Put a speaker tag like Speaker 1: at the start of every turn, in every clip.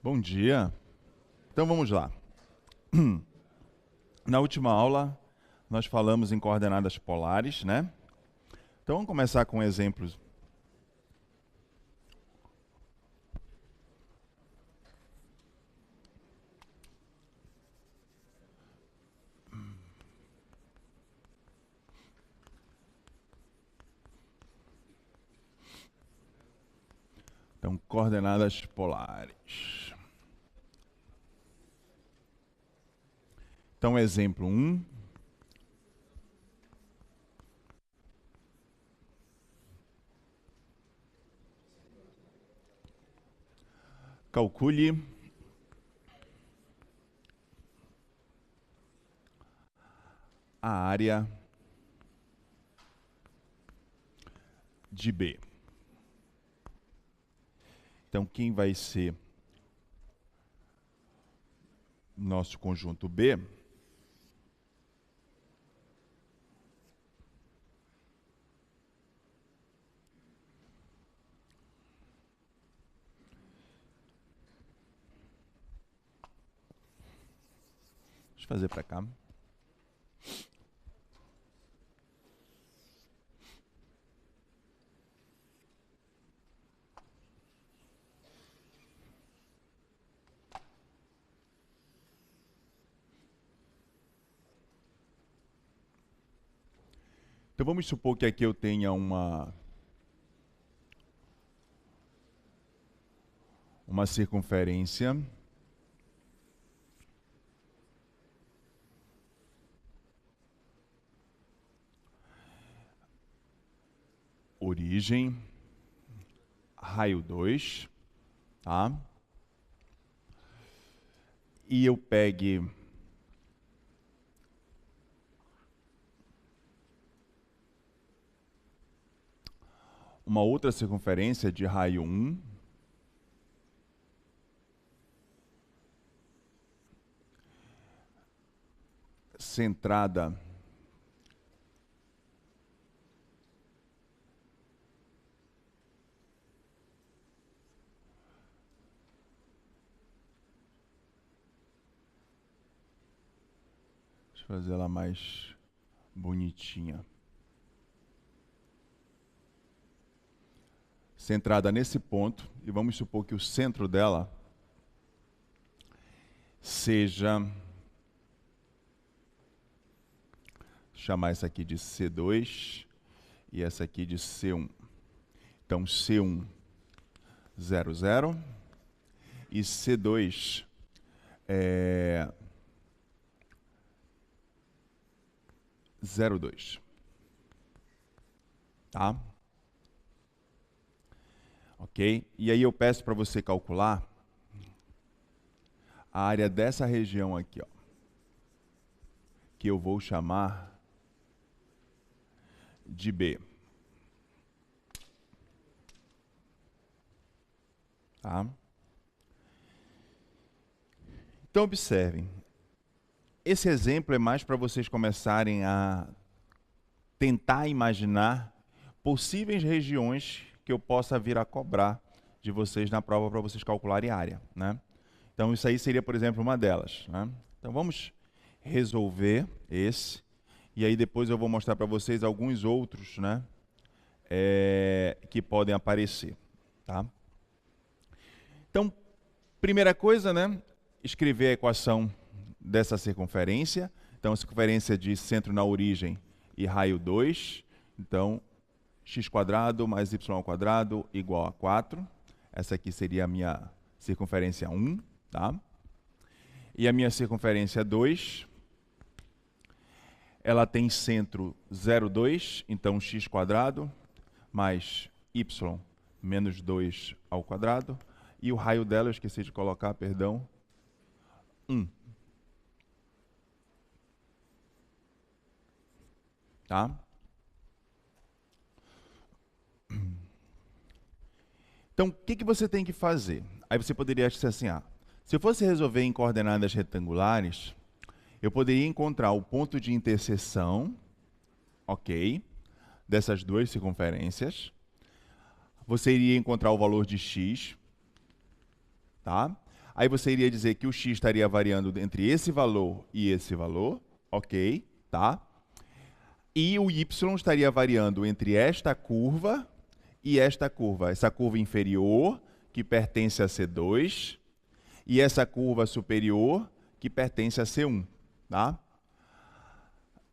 Speaker 1: Bom dia. Então vamos lá. Na última aula, nós falamos em coordenadas polares, né? Então vamos começar com exemplos. Então, coordenadas polares. Então, exemplo 1. Calcule a área de B. Então, quem vai ser nosso conjunto B? Deixa eu fazer para cá. Então vamos supor que aqui eu tenha uma circunferência origem, raio 2, tá? E eu pegue uma outra circunferência de raio 1, centrada deixa eu fazer ela mais bonitinha. Centrada nesse ponto, e vamos supor que o centro dela seja, chamar essa aqui de C2 e essa aqui de C1. Então, C1, 0, 0, e C2 0, 2. Tá? Ok? E aí eu peço para você calcular a área dessa região aqui, ó, que eu vou chamar de B. Tá? Então, observem. Esse exemplo é mais para vocês começarem a tentar imaginar possíveis regiões que eu possa vir a cobrar de vocês na prova para vocês calcularem a área, né? Então, isso aí seria, por exemplo, uma delas, né? Então, vamos resolver esse, e aí depois eu vou mostrar para vocês alguns outros, né, que podem aparecer, tá? Então, primeira coisa, né, escrever a equação dessa circunferência. Então, a circunferência de centro na origem e raio 2. Então, x² mais y² igual a 4. Essa aqui seria a minha circunferência 1, tá? E a minha circunferência 2, ela tem centro 0,2, então x² mais y menos 2 ao quadrado. E o raio dela, eu esqueci de colocar, perdão, 1. Tá? Então, o que você tem que fazer? Aí você poderia dizer assim, se eu fosse resolver em coordenadas retangulares, eu poderia encontrar o ponto de interseção, ok, dessas duas circunferências. Você iria encontrar o valor de x, tá? Aí você iria dizer que o x estaria variando entre esse valor e esse valor, ok, tá? E o y estaria variando entre esta curva e esta curva. Essa curva inferior, que pertence a C2, e essa curva superior, que pertence a C1, tá?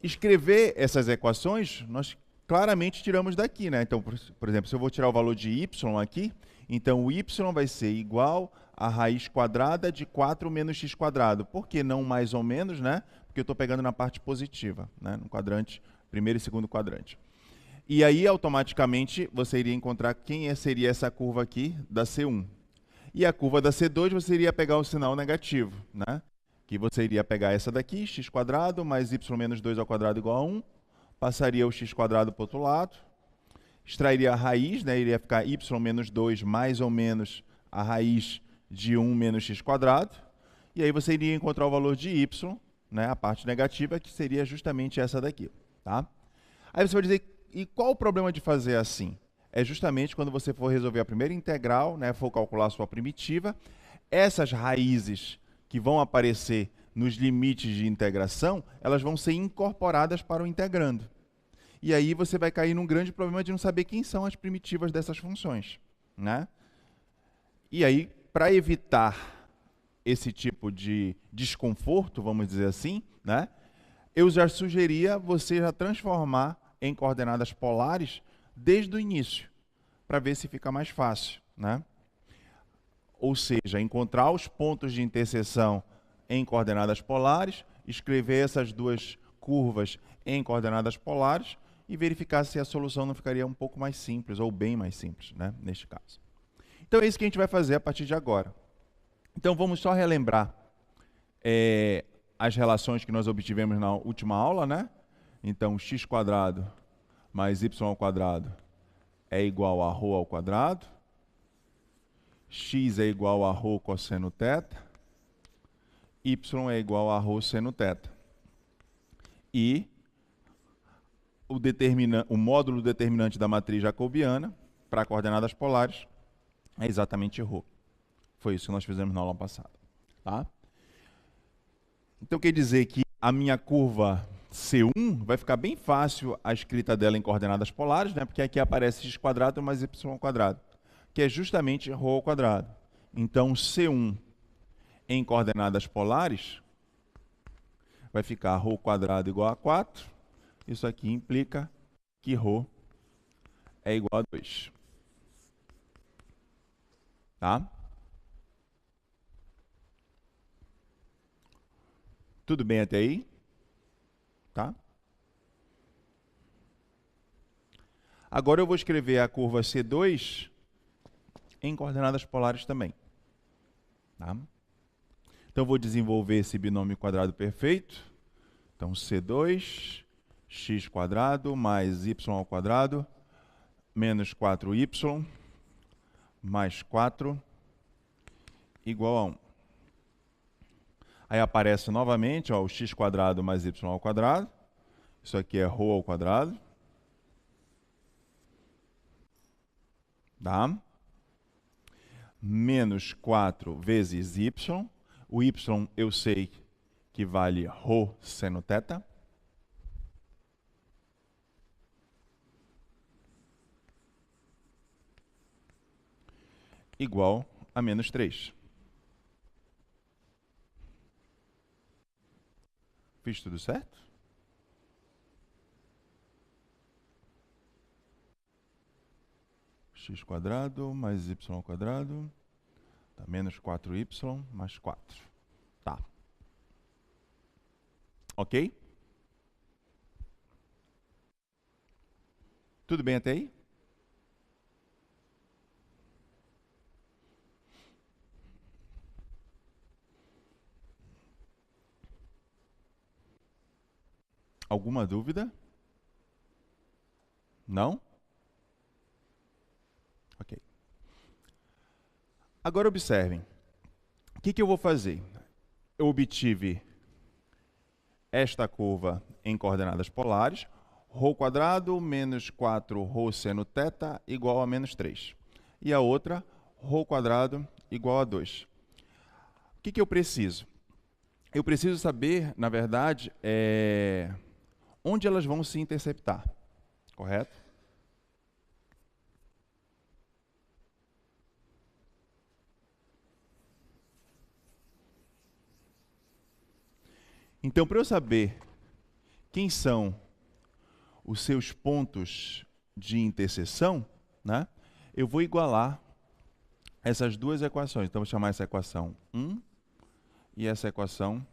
Speaker 1: Escrever essas equações, nós claramente tiramos daqui, né? Então, por exemplo, se eu vou tirar o valor de y aqui, então o y vai ser igual a raiz quadrada de 4 menos x quadrado. Por que não mais ou menos, né? Porque eu estou pegando na parte positiva, né? No quadrante, primeiro e segundo quadrante. E aí, automaticamente, você iria encontrar quem seria essa curva aqui da C1. E a curva da C2, você iria pegar o sinal negativo, né? Que você iria pegar essa daqui, x quadrado mais y menos 2 ao quadrado igual a 1, passaria o x quadrado para o outro lado, extrairia a raiz, né? Iria ficar y menos 2 mais ou menos a raiz de 1 menos x quadrado, e aí você iria encontrar o valor de y, né? A parte negativa, que seria justamente essa daqui, tá? Aí você vai dizer, e qual o problema de fazer assim? É justamente quando você for resolver a primeira integral, né? For calcular a sua primitiva, essas raízes que vão aparecer nos limites de integração, elas vão ser incorporadas para o integrando. E aí você vai cair num grande problema de não saber quem são as primitivas dessas funções, né? E aí, para evitar esse tipo de desconforto, vamos dizer assim, né? Eu já sugeria você já transformar em coordenadas polares desde o início, para ver se fica mais fácil, né? Ou seja, encontrar os pontos de interseção em coordenadas polares, escrever essas duas curvas em coordenadas polares e verificar se a solução não ficaria um pouco mais simples, ou bem mais simples, né, neste caso. Então é isso que a gente vai fazer a partir de agora. Então vamos só relembrar as relações que nós obtivemos na última aula, né? Então x quadrado mais y ao quadrado é igual a ρ ao quadrado, x é igual a ρ cosseno θ, y é igual a ρ seno θ. E o módulo determinante da matriz jacobiana para coordenadas polares é exatamente ρ. Foi isso que nós fizemos na aula passada, tá? Então quer dizer que a minha curva C1 vai ficar bem fácil a escrita dela em coordenadas polares, né? Porque aqui aparece x quadrado mais y ao quadrado, que é justamente ρ ao quadrado. Então, C1 em coordenadas polares vai ficar ρ quadrado igual a 4. Isso aqui implica que ρ é igual a 2. Tá? Tudo bem até aí? Tá? Agora eu vou escrever a curva C2 em coordenadas polares também. Tá? Então, eu vou desenvolver esse binômio quadrado perfeito. Então, C2, x quadrado mais y ao quadrado, menos 4y, mais 4, igual a 1. Aí aparece novamente ó, o x quadrado mais y ao quadrado. Isso aqui é ρ ao quadrado. Tá? Menos 4 vezes y. O y eu sei que vale ρ seno θ. Igual a menos 3. Fiz tudo certo? X quadrado mais y ao quadrado dá menos 4y mais 4. Tá. Ok? Tudo bem até aí? Alguma dúvida? Não? Ok. Agora observem. O que eu vou fazer? Eu obtive esta curva em coordenadas polares, ρ quadrado menos 4ρ seno θ igual a menos 3. E a outra, ρ quadrado igual a 2. que eu preciso? Eu preciso saber, na verdade, onde elas vão se interceptar, correto? Então, para eu saber quem são os seus pontos de interseção, né, eu vou igualar essas duas equações. Então, vou chamar essa equação 1 e essa equação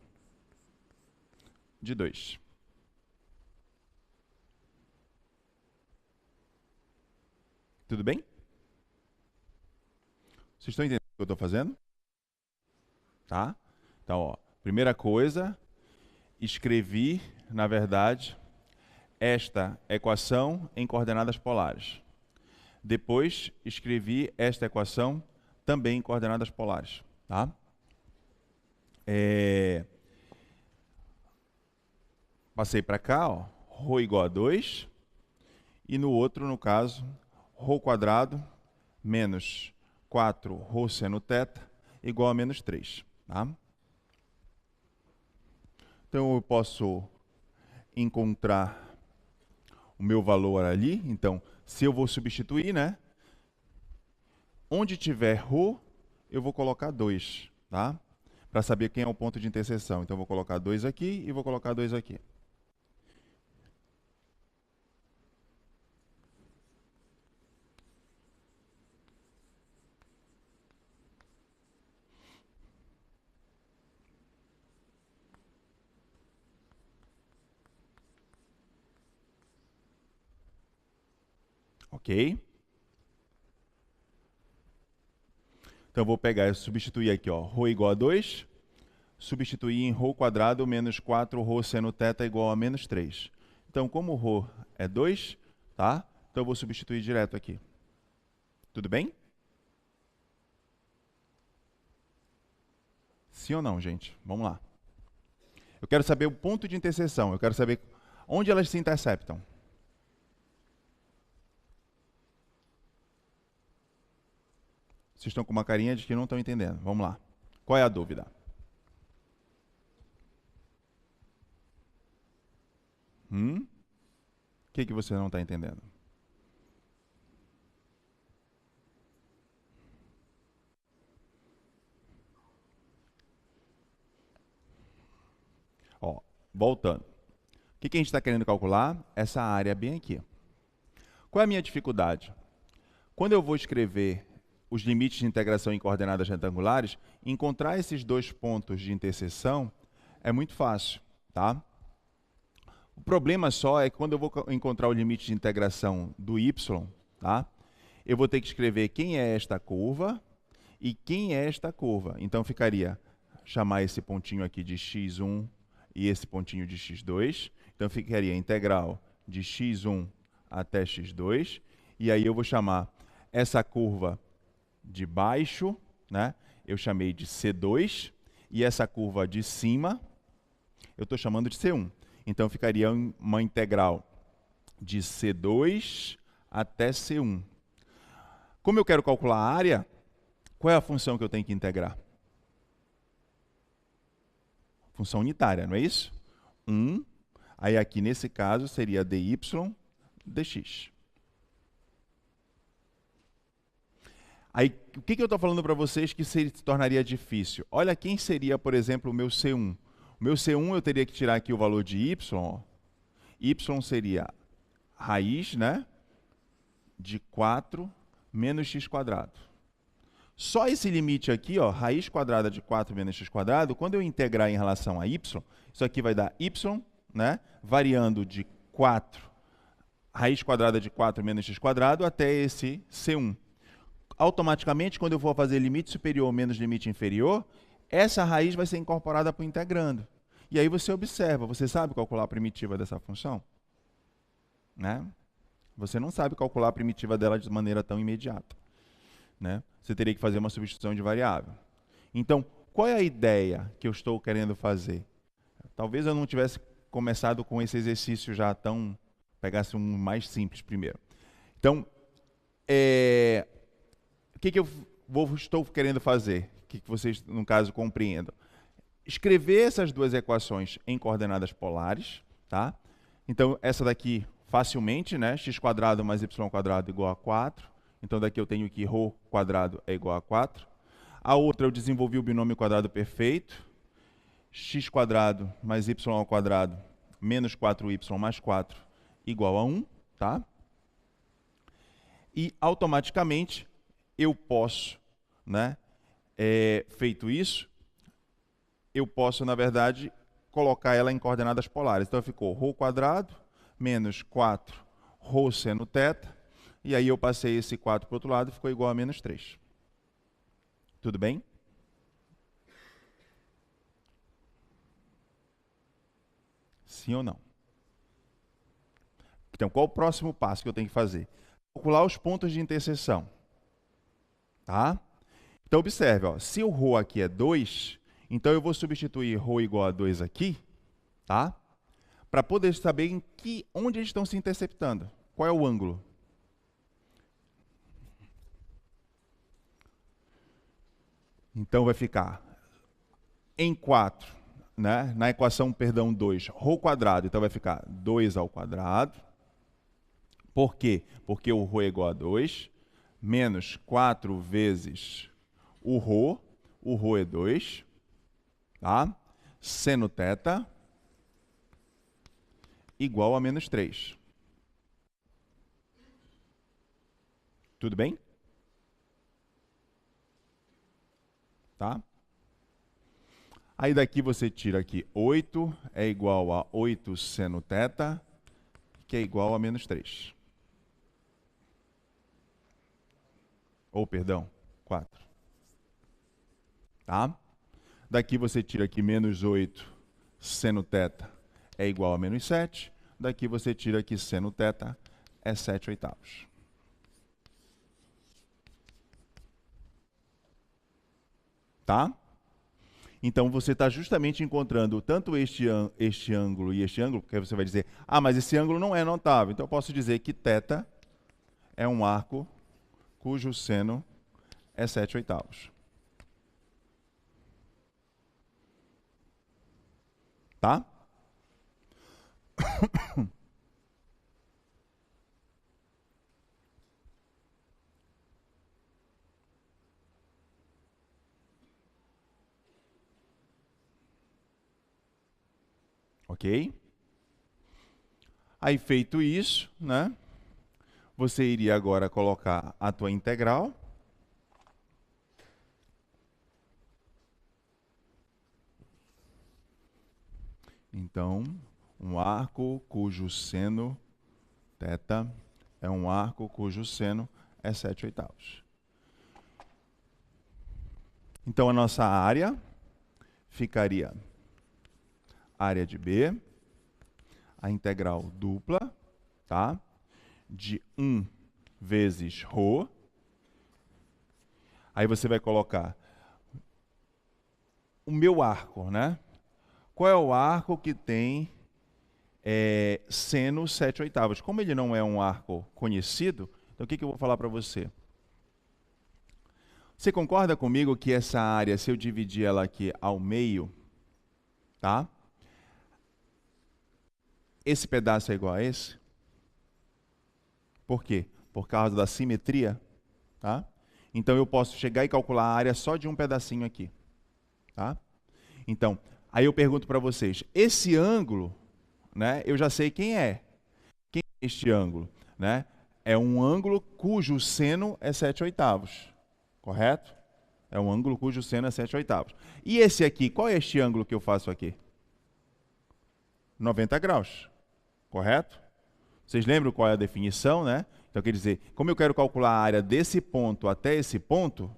Speaker 1: de 2. Tudo bem? Vocês estão entendendo o que eu estou fazendo? Tá? Então, ó, primeira coisa, escrevi, na verdade, esta equação em coordenadas polares. Depois, escrevi esta equação também em coordenadas polares. Tá? Passei para cá, ó, ρ igual a 2. E no outro, no caso, ρ quadrado menos 4ρ seno θ igual a menos 3. Tá? Então, eu posso encontrar o meu valor ali. Então, se eu vou substituir, né? Onde tiver ρ, eu vou colocar 2, tá? Para saber quem é o ponto de interseção. Então, eu vou colocar 2 aqui e vou colocar 2 aqui. Ok? Então, eu vou pegar e substituir aqui, ó, ρ igual a 2, substituir em ρ quadrado menos 4ρ seno θ igual a menos 3. Então, como ρ é 2, tá? Então, eu vou substituir direto aqui. Tudo bem? Sim ou não, gente? Vamos lá. Eu quero saber o ponto de interseção. Eu quero saber onde elas se interceptam. Vocês estão com uma carinha de que não estão entendendo. Vamos lá. Qual é a dúvida? O que você não está entendendo? Ó, voltando. O que a gente está querendo calcular? Essa área bem aqui. Qual é a minha dificuldade? Quando eu vou escrever os limites de integração em coordenadas retangulares, encontrar esses dois pontos de interseção é muito fácil, tá? O problema só é que quando eu vou encontrar o limite de integração do y, tá? Eu vou ter que escrever quem é esta curva e quem é esta curva. Então, ficaria chamar esse pontinho aqui de x1 e esse pontinho de x2. Então, ficaria integral de x1 até x2. E aí eu vou chamar essa curva de baixo, né? Eu chamei de C2. E essa curva de cima, eu estou chamando de C1. Então, ficaria uma integral de C2 até C1. Como eu quero calcular a área, qual é a função que eu tenho que integrar? Função unitária, não é isso? 1. Aí aqui, nesse caso, seria dy dx. Aí, o que eu estou falando para vocês que se tornaria difícil? Olha quem seria, por exemplo, o meu C1. O meu C1 eu teria que tirar aqui o valor de y. Ó. Y seria raiz, né, de 4 menos x quadrado. Só esse limite aqui, ó, raiz quadrada de 4 menos x quadrado, quando eu integrar em relação a y, isso aqui vai dar y, né, variando de 4, raiz quadrada de 4 menos x quadrado, até esse C1. Automaticamente, quando eu for fazer limite superior menos limite inferior, essa raiz vai ser incorporada para o integrando. E aí você observa, você sabe calcular a primitiva dessa função? Né? Você não sabe calcular a primitiva dela de maneira tão imediata. Né? Você teria que fazer uma substituição de variável. Então, qual é a ideia que eu estou querendo fazer? Talvez eu não tivesse começado com esse exercício já tão... Pegasse um mais simples primeiro. Então, o que eu estou querendo fazer? que vocês, no caso, compreendam. Escrever essas duas equações em coordenadas polares, tá? Então, essa daqui, facilmente, né? X² mais y² igual a 4. Então, daqui eu tenho que ρ² é igual a 4. A outra, eu desenvolvi o binômio quadrado perfeito. X² mais y² menos 4y mais 4 igual a 1, tá? E, automaticamente, eu posso, né? Feito isso, eu posso, na verdade, colocar ela em coordenadas polares. Então, ficou ρ² menos 4 ρ seno θ, e aí eu passei esse 4 para o outro lado e ficou igual a menos 3. Tudo bem? Sim ou não? Então, qual o próximo passo que eu tenho que fazer? Calcular os pontos de interseção. Tá? Então, observe, ó, se o ρ aqui é 2, então eu vou substituir ρ igual a 2 aqui, tá? Para poder saber onde eles estão se interceptando. Qual é o ângulo? Então, vai ficar em 4, né? Na equação, perdão, 2, ρ². Então, vai ficar 2 ao quadrado. Por quê? Porque o ρ é igual a 2, menos 4 vezes o ρ é 2, tá? Seno θ igual a menos 3. Tudo bem? Tá? Aí daqui você tira aqui 8 é igual a 8 seno θ, que é igual a menos 3. Ou, perdão, 4. Tá? Daqui você tira aqui menos 8 seno θ é igual a menos 7. Daqui você tira aqui seno θ é 7/8. Tá? Então, você está justamente encontrando tanto este ângulo e este ângulo, porque você vai dizer, ah, mas esse ângulo não é notável. Então, eu posso dizer que θ é um arco cujo seno é 7/8. Tá? Ok? Aí, feito isso, né? Você iria agora colocar a tua integral. Então, um arco cujo seno θ é um arco cujo seno é 7/8. Então, a nossa área ficaria área de B, a integral dupla, tá? De 1 vezes ρ. Aí você vai colocar o meu arco, né? Qual é o arco que tem seno 7/8? Como ele não é um arco conhecido, então o que eu vou falar para você? Você concorda comigo que essa área, se eu dividir ela aqui ao meio, tá? Esse pedaço é igual a esse? Por quê? Por causa da simetria, tá? Então, eu posso chegar e calcular a área só de um pedacinho aqui, tá? Então, aí eu pergunto para vocês, esse ângulo, né, eu já sei quem é. Quem é este ângulo? Né? É um ângulo cujo seno é 7/8, correto? É um ângulo cujo seno é 7/8. E esse aqui, qual é este ângulo que eu faço aqui? 90 graus, correto? Vocês lembram qual é a definição, né? Então, quer dizer, como eu quero calcular a área desse ponto até esse ponto,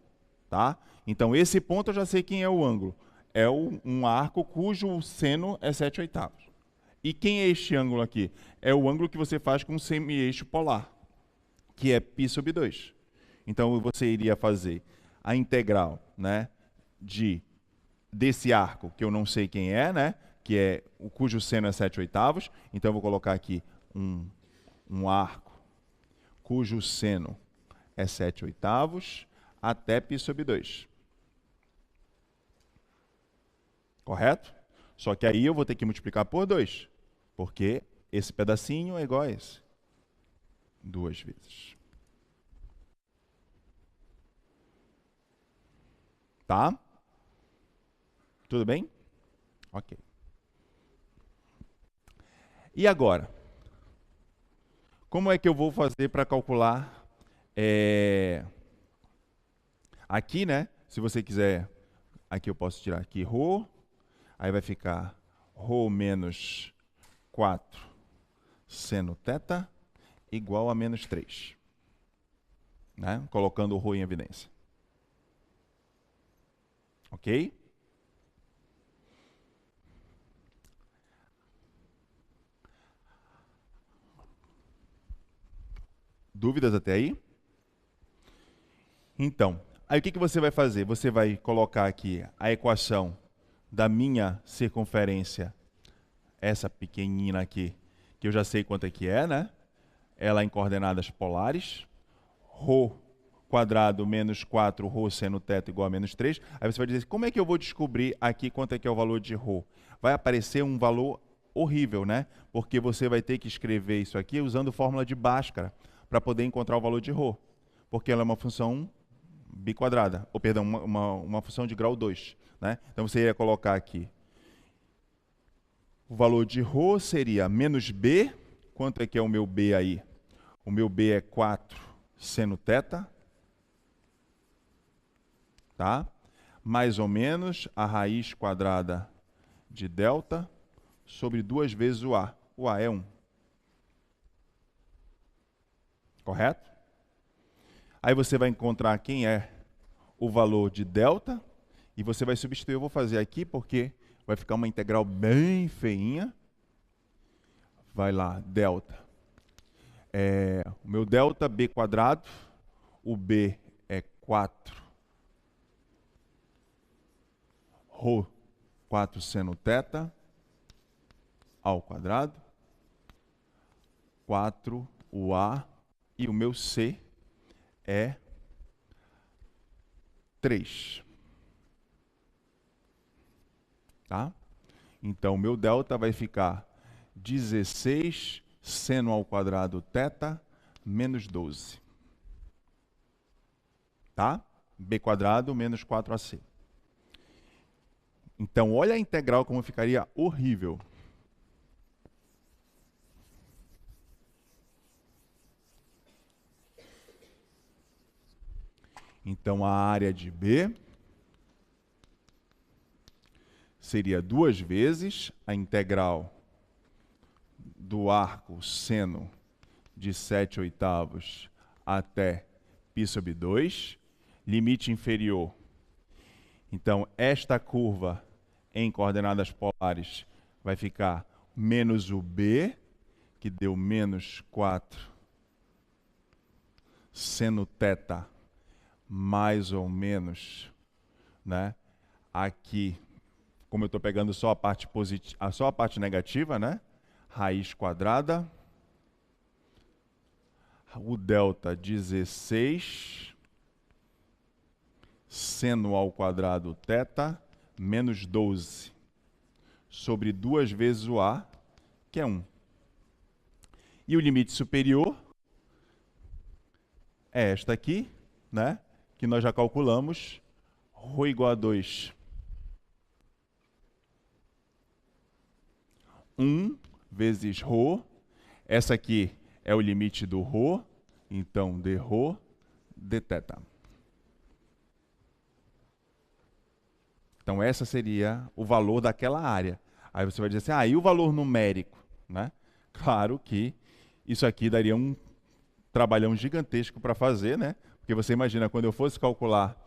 Speaker 1: tá? Então, esse ponto eu já sei quem é o ângulo. É um arco cujo seno é 7/8. E quem é este ângulo aqui? É o ângulo que você faz com um semi-eixo polar, que é π/2. Então, você iria fazer a integral, né, desse arco, que eu não sei quem é, né, que é o cujo seno é 7/8. Então, eu vou colocar aqui um arco cujo seno é 7/8 até π/2. Correto? Só que aí eu vou ter que multiplicar por 2, porque esse pedacinho é igual a esse. 2 vezes. Tá? Tudo bem? Ok. E agora? Como é que eu vou fazer para calcular aqui, né? Se você quiser, aqui eu posso tirar aqui ρ, aí vai ficar ρ menos 4 seno θ igual a menos 3. Né? Colocando o ρ em evidência. Ok? Dúvidas até aí? Então, aí o que você vai fazer? Você vai colocar aqui a equação da minha circunferência, essa pequenina aqui, que eu já sei quanto é que é, né? Ela em coordenadas polares. Ρ quadrado menos 4 ρ seno θ igual a menos 3. Aí você vai dizer, como é que eu vou descobrir aqui quanto é que é o valor de ρ? Vai aparecer um valor horrível, né? Porque você vai ter que escrever isso aqui usando fórmula de Bhaskara para poder encontrar o valor de ρ. Porque ela é uma função biquadrada, ou perdão, uma função de grau 2. Né? Então você ia colocar aqui, o valor de ρ seria menos b, quanto é que é o meu b aí? O meu b é 4 seno θ, tá? Mais ou menos a raiz quadrada de delta sobre 2 vezes o a. O a é 1. Correto? Aí você vai encontrar quem é o valor de delta e você vai substituir. Eu vou fazer aqui porque vai ficar uma integral bem feinha. Vai lá, delta. O meu delta, b quadrado, o b é 4 ρ 4 seno θ ao quadrado, 4 o a, e o meu c é 3. Tá? Então, o meu delta vai ficar 16 seno ao quadrado θ menos 12. Tá? B quadrado menos 4ac. Então, olha a integral como ficaria horrível. Então, a área de B seria 2 vezes a integral do arco seno de 7/8 até π sobre 2, limite inferior. Então, esta curva em coordenadas polares vai ficar menos o b, que deu menos 4 seno θ, mais ou menos, né? Aqui, como eu estou pegando só a parte positiva, só a parte negativa, né? Raiz quadrada, o delta 16 seno ao quadrado θ menos 12 sobre 2 vezes o a, que é 1. E o limite superior é esta aqui, né? Que nós já calculamos, ρ igual a 2. 1 vezes ρ, essa aqui é o limite do ρ, então dρ dθ. Então, essa seria o valor daquela área. Aí você vai dizer assim, e o valor numérico? Né? Claro que isso aqui daria um trabalhão gigantesco para fazer, né? Porque você imagina, quando eu fosse calcular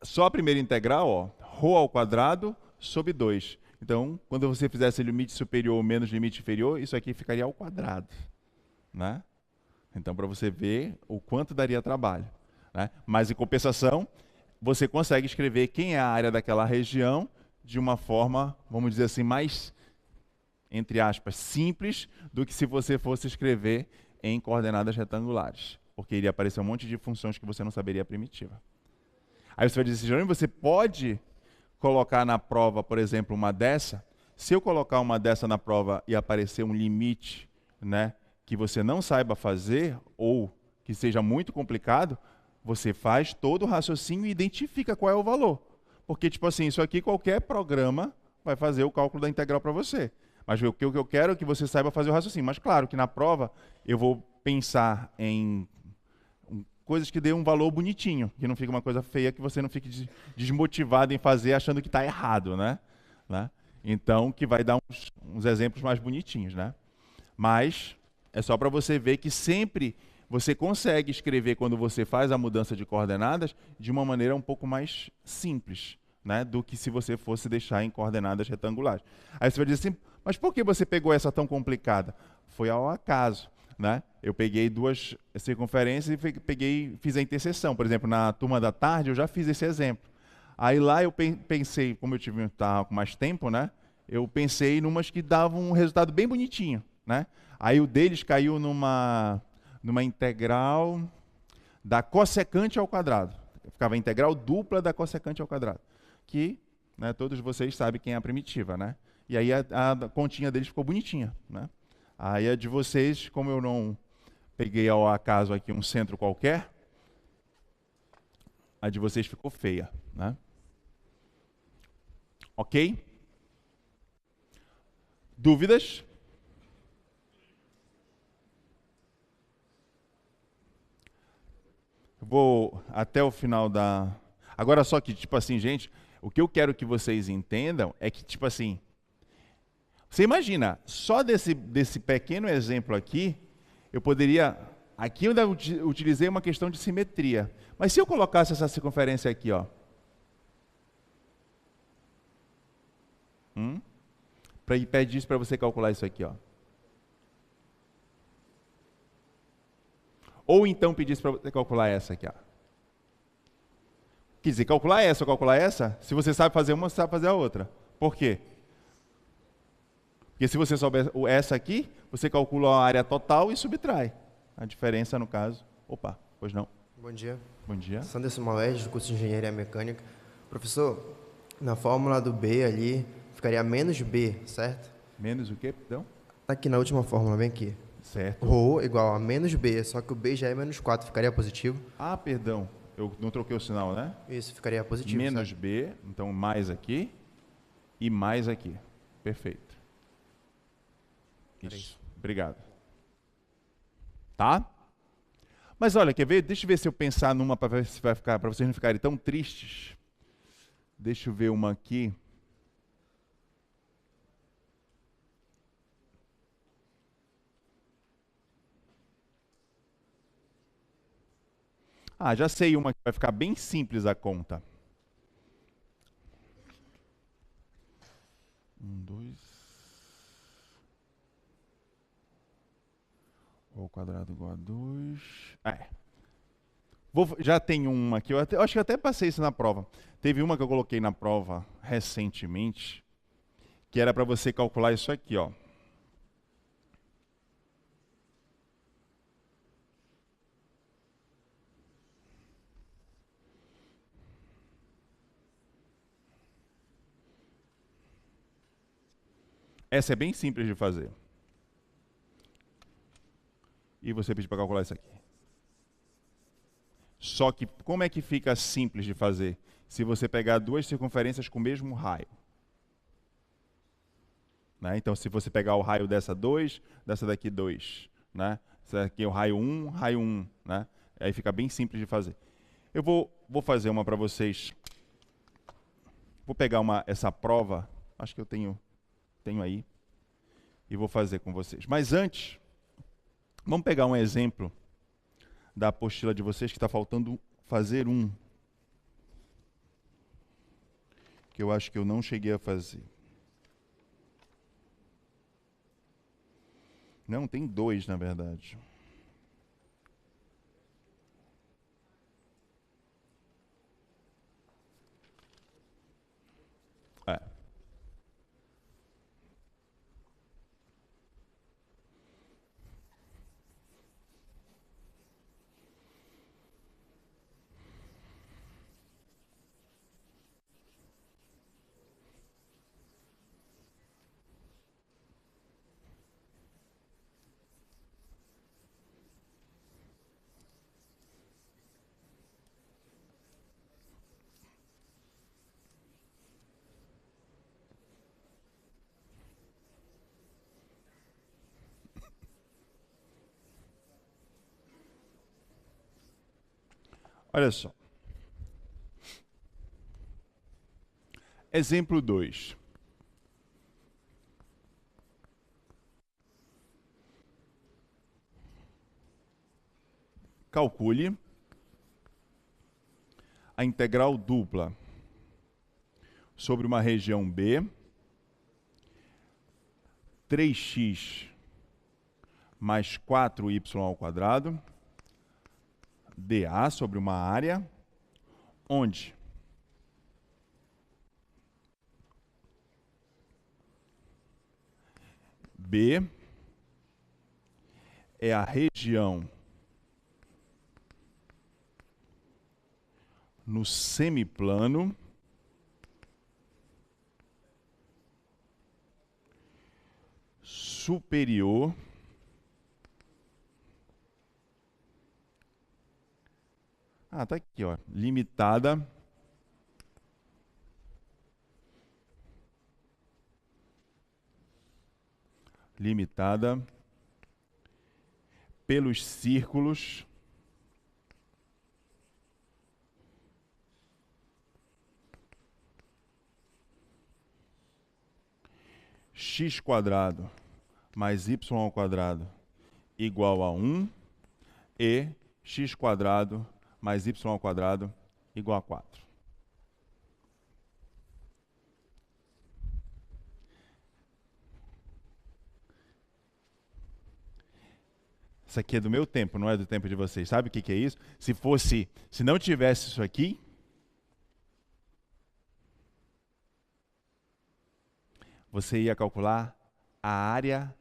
Speaker 1: só a primeira integral, ó, ρ ao quadrado sobre 2. Então, quando você fizesse limite superior menos limite inferior, isso aqui ficaria ao quadrado. Né? Então, para você ver o quanto daria trabalho. Né? Mas, em compensação, você consegue escrever quem é a área daquela região de uma forma, vamos dizer assim, mais, entre aspas, simples do que se você fosse escrever em coordenadas retangulares. Porque iria aparecer um monte de funções que você não saberia a primitiva. Aí você vai dizer, Jerônimo, você pode colocar na prova, por exemplo, uma dessa, se eu colocar uma dessa na prova e aparecer um limite, né, que você não saiba fazer ou que seja muito complicado, você faz todo o raciocínio e identifica qual é o valor. Porque, tipo assim, isso aqui qualquer programa vai fazer o cálculo da integral para você. Mas o que eu quero é que você saiba fazer o raciocínio. Mas claro que na prova eu vou pensar em coisas que dê um valor bonitinho, que não fique uma coisa feia, que você não fique desmotivado em fazer achando que está errado, né? Então, que vai dar uns exemplos mais bonitinhos, né? Mas é só para você ver que sempre você consegue escrever, quando você faz a mudança de coordenadas, de uma maneira um pouco mais simples, né, do que se você fosse deixar em coordenadas retangulares. Aí você vai dizer assim, mas por que você pegou essa tão complicada? Foi ao acaso. Né? Eu peguei duas circunferências e fiz a interseção. Por exemplo, na turma da tarde eu já fiz esse exemplo. Aí lá eu pensei, como eu estava com mais tempo, né? Eu pensei numas que davam um resultado bem bonitinho, né? Aí o deles caiu numa integral da cossecante ao quadrado. Ficava a integral dupla da cossecante ao quadrado. Que, né, todos vocês sabem quem é a primitiva, né? E aí a continha deles ficou bonitinha, né? Aí a de vocês, como eu não peguei ao acaso aqui um centro qualquer, a de vocês ficou feia, né? Ok? Dúvidas? Vou até o final da... Agora só que, tipo assim, gente, o que eu quero que vocês entendam é que, tipo assim, você imagina, só desse pequeno exemplo aqui, eu poderia... Aqui eu ainda utilizei uma questão de simetria. Mas se eu colocasse essa circunferência aqui, ó, pede isso para você calcular isso aqui, ó. Ou então pedisse para você calcular essa aqui, ó. Quer dizer, calcular essa ou calcular essa, se você sabe fazer uma, você sabe fazer a outra. Por quê? Porque se você souber essa aqui, você calcula a área total e subtrai. A diferença, no caso... Opa, pois não.
Speaker 2: Bom dia.
Speaker 1: Bom dia.
Speaker 2: Sanderson Moés, do curso de Engenharia Mecânica. Professor, na fórmula do B ali, ficaria menos B, certo?
Speaker 1: Menos o quê, perdão?
Speaker 2: Aqui na última fórmula, bem aqui.
Speaker 1: Certo.
Speaker 2: Rho igual a menos B, só que o B já é menos 4, ficaria positivo?
Speaker 1: Ah, perdão. Eu não troquei o sinal, né?
Speaker 2: Isso, ficaria positivo,
Speaker 1: Menos
Speaker 2: certo?
Speaker 1: B, então mais aqui e mais aqui. Perfeito. Isso. Obrigado. Tá? Mas olha, quer ver? Deixa eu ver se eu pensar numa para ver se vai ficar, para vocês não ficarem tão tristes. Deixa eu ver uma aqui. Ah, já sei uma que vai ficar bem simples a conta. 2. O ao quadrado igual a 2. Já tem uma aqui, eu acho que eu até passei isso na prova. Teve uma que eu coloquei na prova recentemente, que era para você calcular isso aqui, ó. Essa é bem simples de fazer. E você pediu para calcular isso aqui. Só que como é que fica simples de fazer? Se você pegar duas circunferências com o mesmo raio. Né? Então, se você pegar o raio dessa 2, dessa daqui 2. Né? Essa aqui é o raio 1, raio 1. Né? Aí fica bem simples de fazer. Eu vou fazer uma para vocês. Vou pegar essa prova, acho que eu tenho aí, e vou fazer com vocês. Mas antes, vamos pegar um exemplo da apostila de vocês que está faltando fazer um. Que eu acho que eu não cheguei a fazer. Não, tem 2, na verdade. Olha só. Exemplo 2. Calcule a integral dupla sobre uma região B, 3x mais 4y ao quadrado, dA sobre uma área, onde B é a região no semiplano superior tá aqui, ó, limitada pelos círculos x² mais y² igual a 1 e x² mais y² igual a 4. Isso aqui é do meu tempo, não é do tempo de vocês. Sabe o que é isso? Se não tivesse isso aqui, você ia calcular a área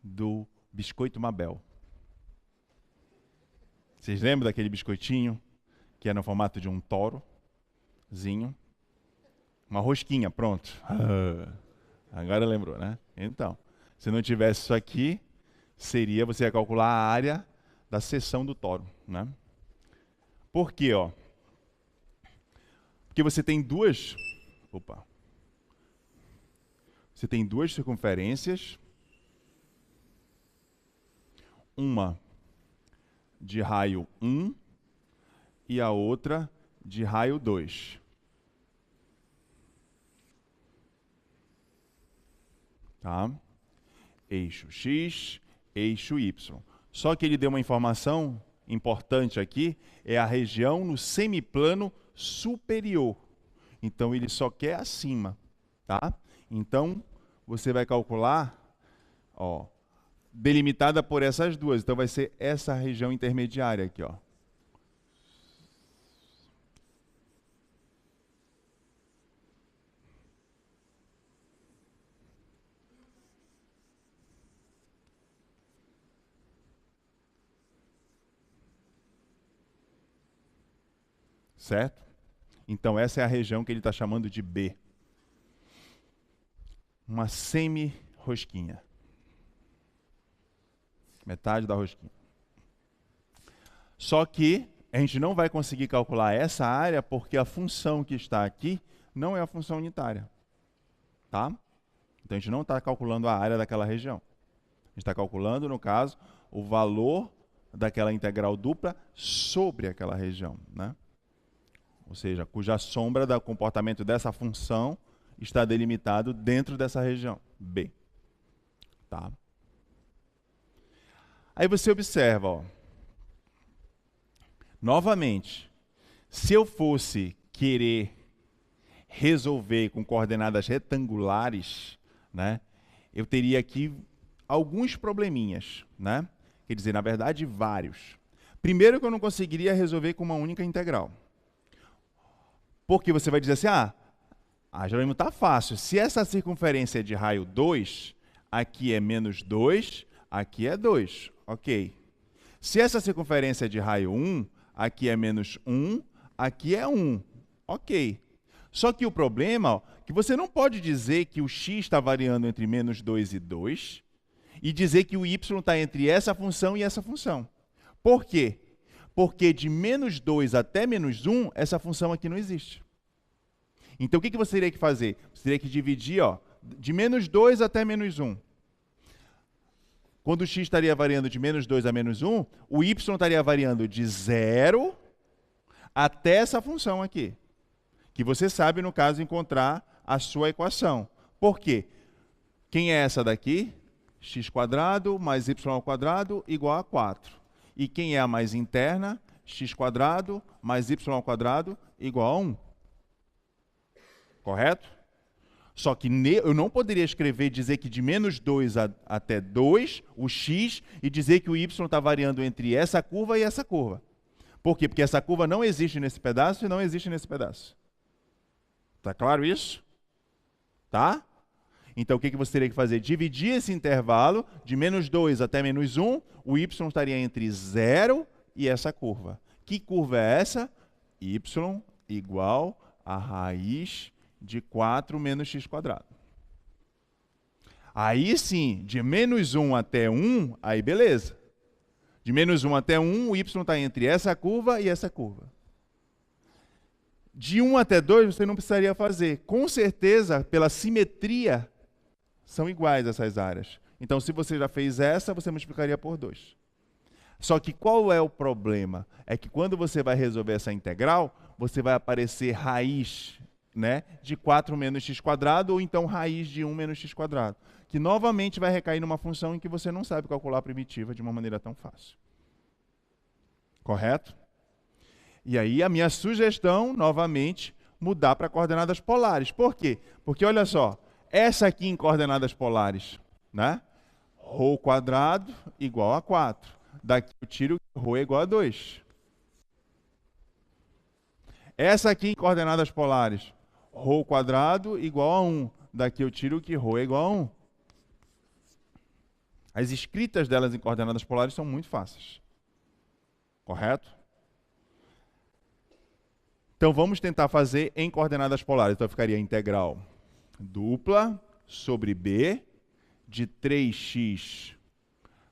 Speaker 1: do biscoito Mabel. Vocês lembram daquele biscoitinho que era no formato de um torozinho? Uma rosquinha, pronto. Agora lembrou, né? Então, se não tivesse isso aqui, você ia calcular a área da seção do toro, né? Por quê, ó? Porque você tem duas circunferências, uma de raio 1 e a outra de raio 2. Tá? Eixo X, eixo Y. Só que ele deu uma informação importante aqui, é a região no semiplano superior. Então, ele só quer acima, tá? Então, você vai calcular, ó, delimitada por essas duas. Então, vai ser essa região intermediária aqui, ó. Certo? Então, essa é a região que ele está chamando de B. Uma semi-rosquinha. Metade da rosquinha. Só que a gente não vai conseguir calcular essa área porque a função que está aqui não é a função unitária. Tá? Então, a gente não está calculando a área daquela região. A gente está calculando, no caso, o valor daquela integral dupla sobre aquela região, né? Ou seja, cuja sombra do comportamento dessa função está delimitado dentro dessa região, B. Tá? Aí você observa, ó, novamente, se eu fosse querer resolver com coordenadas retangulares, né, eu teria aqui alguns probleminhas, né? Quer dizer, na verdade, vários. Primeiro que eu não conseguiria resolver com uma única integral. Porque você vai dizer assim, Jerônimo, está fácil. Se essa circunferência é de raio 2, aqui é menos 2, aqui é 2. Ok. Se essa circunferência é de raio 1, aqui é menos 1, aqui é 1. Ok. Só que o problema é que você não pode dizer que o x está variando entre menos 2 e 2 e dizer que o y está entre essa função e essa função. Por quê? Porque de menos 2 até menos 1, essa função aqui não existe. Então, o que você teria que fazer? Você teria que dividir, ó, de menos 2 até menos 1. Quando o x estaria variando de menos 2 a menos 1, o y estaria variando de 0 até essa função aqui, que você sabe, no caso, encontrar a sua equação. Por quê? Quem é essa daqui? X² mais y² igual a 4. E quem é a mais interna? X² mais y² igual a 1. Correto? Só que eu não poderia escrever, dizer que de menos 2 até 2, o x, e dizer que o y está variando entre essa curva e essa curva. Por quê? Porque essa curva não existe nesse pedaço e não existe nesse pedaço. Tá claro isso? Tá? Então, o que você teria que fazer? Dividir esse intervalo de menos 2 até menos 1, o y estaria entre 0 e essa curva. Que curva é essa? Y igual a raiz de 4 menos x². Aí sim, de menos 1 até 1, aí beleza. De menos 1 até 1, o y está entre essa curva e essa curva. De 1 até 2, você não precisaria fazer. Com certeza, pela simetria, são iguais essas áreas. Então, se você já fez essa, você multiplicaria por 2. Só que qual é o problema? É que quando você vai resolver essa integral, você vai aparecer raiz, né, de 4 menos x², ou então raiz de 1 menos x², que novamente vai recair numa função em que você não sabe calcular a primitiva de uma maneira tão fácil. Correto? E aí a minha sugestão, novamente, mudar para coordenadas polares. Por quê? Porque olha só, essa aqui em coordenadas polares, né? Rho² igual a 4. Daqui eu tiro que Rho é igual a 2. Essa aqui em coordenadas polares, Rho² igual a 1. Daqui eu tiro que Rho é igual a 1. As escritas delas em coordenadas polares são muito fáceis. Correto? Então vamos tentar fazer em coordenadas polares. Então ficaria integral dupla sobre b de 3x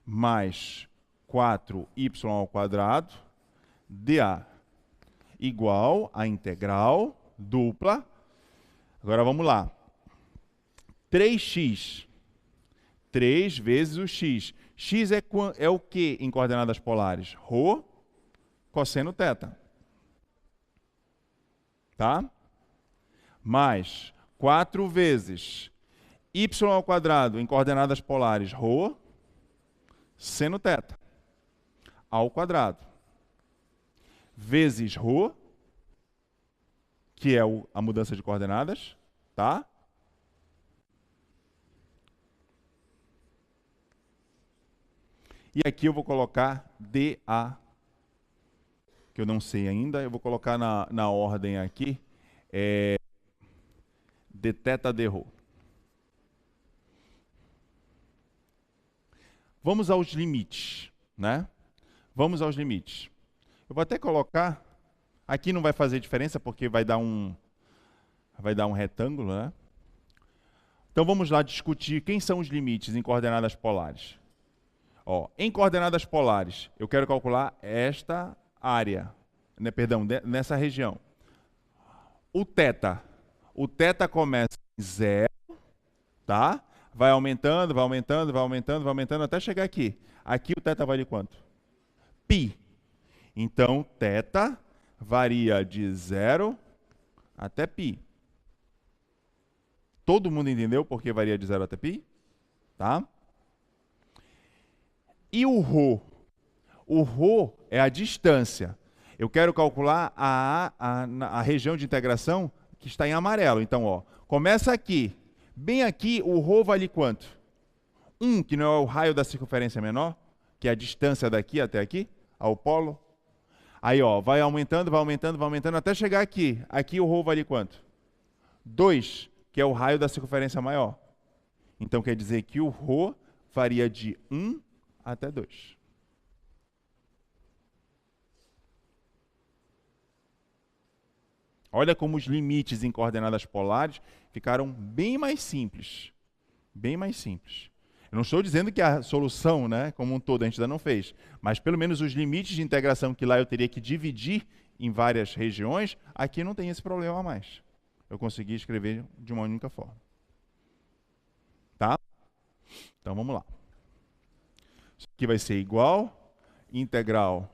Speaker 1: mais 4y² dA igual a integral dupla. Agora vamos lá. 3x. 3 vezes o x. X é o que em coordenadas polares? Rho cosseno θ. Tá? Mais 4 vezes y² em coordenadas polares, Rho seno θ ao quadrado, vezes Rho, que é a mudança de coordenadas, tá? E aqui eu vou colocar dA, que eu não sei ainda, eu vou colocar na ordem aqui, dθ dρ. Vamos aos limites, né? Vamos aos limites. Eu vou até colocar, aqui não vai fazer diferença porque vai dar um retângulo, né? Então vamos lá discutir quem são os limites em coordenadas polares. Ó, em coordenadas polares, eu quero calcular esta área, né, perdão, nessa região. O θ começa em 0, tá? Vai aumentando, vai aumentando, vai aumentando, vai aumentando, até chegar aqui. Aqui o θ vale quanto? Π. Então, θ varia de 0 até π. Todo mundo entendeu por que varia de 0 até π? Tá? E o Rho? O Rho é a distância. Eu quero calcular a região de integração que está em amarelo. Então, ó, começa aqui. Bem aqui, o Rho vale quanto? 1, que não é o raio da circunferência menor, que é a distância daqui até aqui, ao polo. Aí, ó, vai aumentando, vai aumentando, vai aumentando, até chegar aqui. Aqui o Rho vale quanto? 2, que é o raio da circunferência maior. Então, quer dizer que o Rho varia de 1 até 2. Olha como os limites em coordenadas polares ficaram bem mais simples. Bem mais simples. Eu não estou dizendo que a solução, né, como um todo, a gente ainda não fez. Mas pelo menos os limites de integração que lá eu teria que dividir em várias regiões, aqui não tem esse problema mais. Eu consegui escrever de uma única forma. Tá? Então vamos lá. Aqui vai ser igual, integral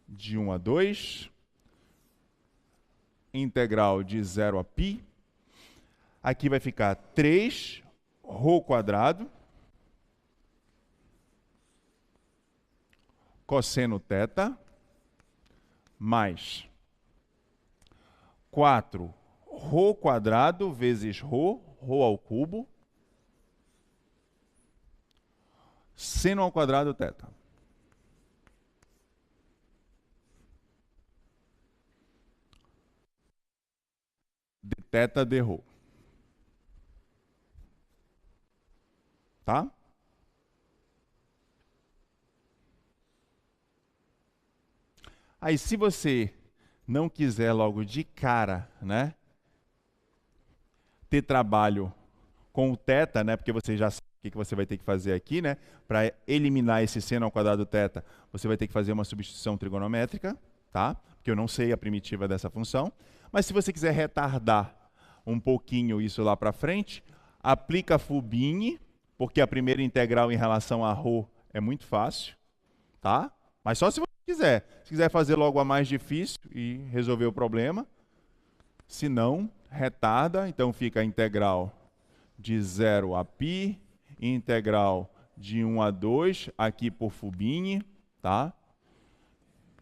Speaker 1: de 1 a 2, integral de 0 a π. Aqui vai ficar 3 ρ quadrado cosseno θ mais 4 ρ quadrado vezes ρ ao cubo, seno ao quadrado θ. De θ de ρ. Tá? Aí, se você não quiser logo de cara, né, ter trabalho com o θ, né, porque você já sabe o que você vai ter que fazer aqui, né, para eliminar esse seno ao quadrado θ, você vai ter que fazer uma substituição trigonométrica, tá? Porque eu não sei a primitiva dessa função. Mas se você quiser retardar um pouquinho isso lá para frente, aplica Fubini, porque a primeira integral em relação a ρ é muito fácil, tá? Mas só se você quiser. Se quiser fazer logo a mais difícil e resolver o problema. Se não, retarda. Então fica a integral de 0 a π, integral de 1 a 2, aqui por Fubini, tá?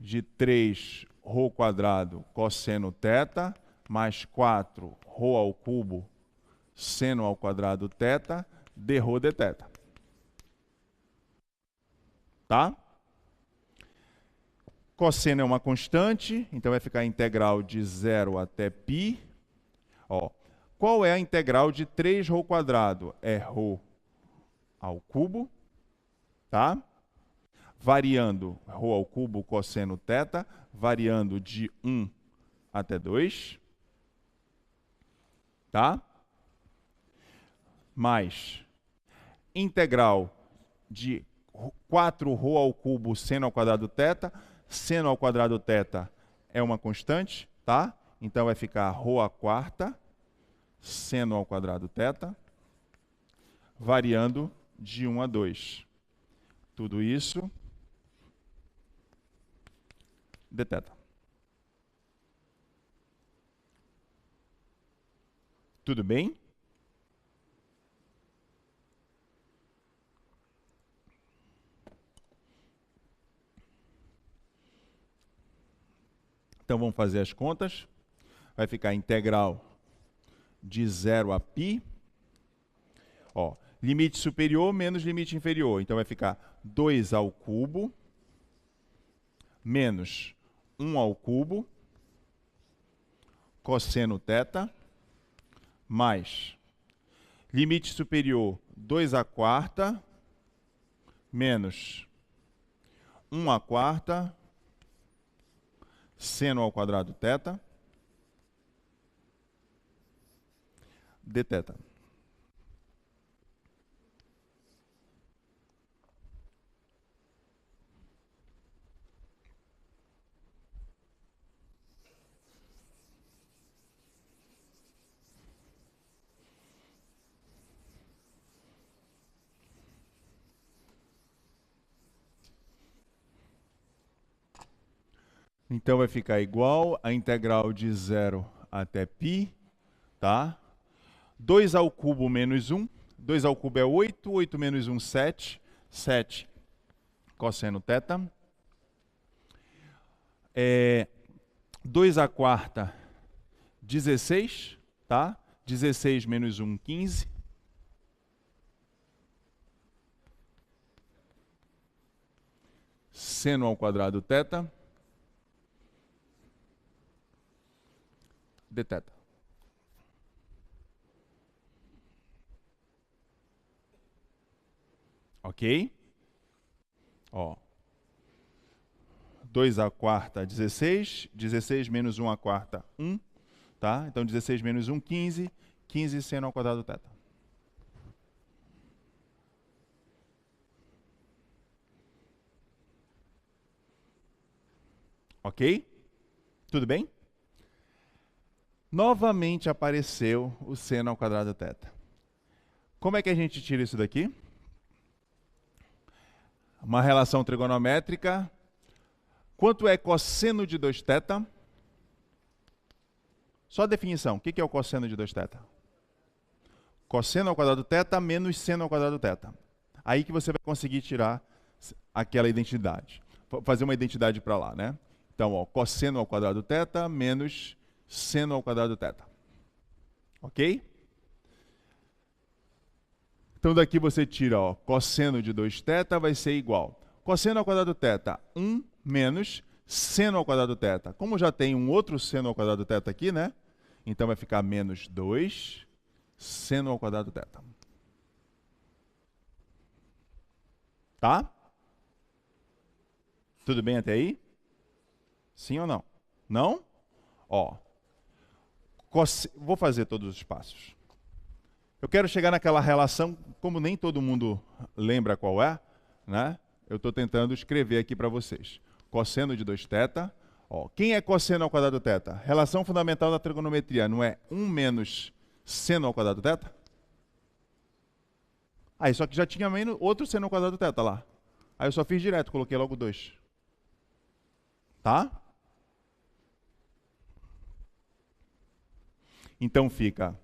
Speaker 1: De 3 ρ quadrado cosseno θ, mais 4 ρ ao cubo seno ao quadrado θ, de ρ de θ. Tá? Cosseno é uma constante, então vai ficar a integral de 0 até π. Ó, qual é a integral de 3 ρ quadrado? É ρ ao cubo, tá? Variando ρ ao cubo cosseno θ, variando de 1 até 2, tá? Mais integral de 4ρ ao cubo seno ao quadrado θ. Seno ao quadrado θ é uma constante, tá? Então vai ficar ρ à quarta seno ao quadrado θ, variando de 1 a 2. Tudo isso de θ. Tudo bem? Então vamos fazer as contas. Vai ficar a integral de 0 a π. Ó, limite superior menos limite inferior. Então vai ficar 2 ao cubo menos 1 ao cubo cosseno θ mais limite superior 2 à quarta menos 1 à quarta seno ao quadrado θ de θ. Então vai ficar igual a integral de 0 até π, tá? 2 ao cubo menos 1. 2 ao cubo é 8. 8 menos 1, 7. 7 cosseno θ. 2 à quarta, 16, tá? 16 menos 1, 15. Seno ao quadrado θ de θ. Ok? Ó. 2 à quarta, 16. 16 menos 1 à quarta, 1. Tá? Então, 16 menos 1, 15. 15 seno ao quadrado θ. Ok? Tudo bem? Novamente apareceu o seno ao quadrado θ. Como é que a gente tira isso daqui? uma relação trigonométrica. Quanto é cosseno de 2θ? Só a definição. O que é o cosseno de 2θ? Cosseno ao quadrado θ menos seno ao quadrado θ. Aí que você vai conseguir tirar aquela identidade. Fazer uma identidade para lá, né? Então, ó, cosseno ao quadrado θ menos seno ao quadrado θ. Ok? Então, daqui você tira, ó, cosseno de 2θ vai ser igual. Cosseno ao quadrado θ, 1 menos seno ao quadrado θ. Como já tem um outro seno ao quadrado θ aqui, né? Então, vai ficar menos 2 seno ao quadrado θ. Tá? Tudo bem até aí? Sim ou não? Não? Ó, vou fazer todos os passos. Eu quero chegar naquela relação, como nem todo mundo lembra qual é, né? Eu estou tentando escrever aqui para vocês. Cosseno de 2θ. Ó, quem é cosseno ao quadrado θ? Relação fundamental da trigonometria, não é 1 menos seno ao quadrado θ? Aí, só que já tinha menos outro seno ao quadrado θ lá. Aí eu só fiz direto, coloquei logo 2. Tá? Então fica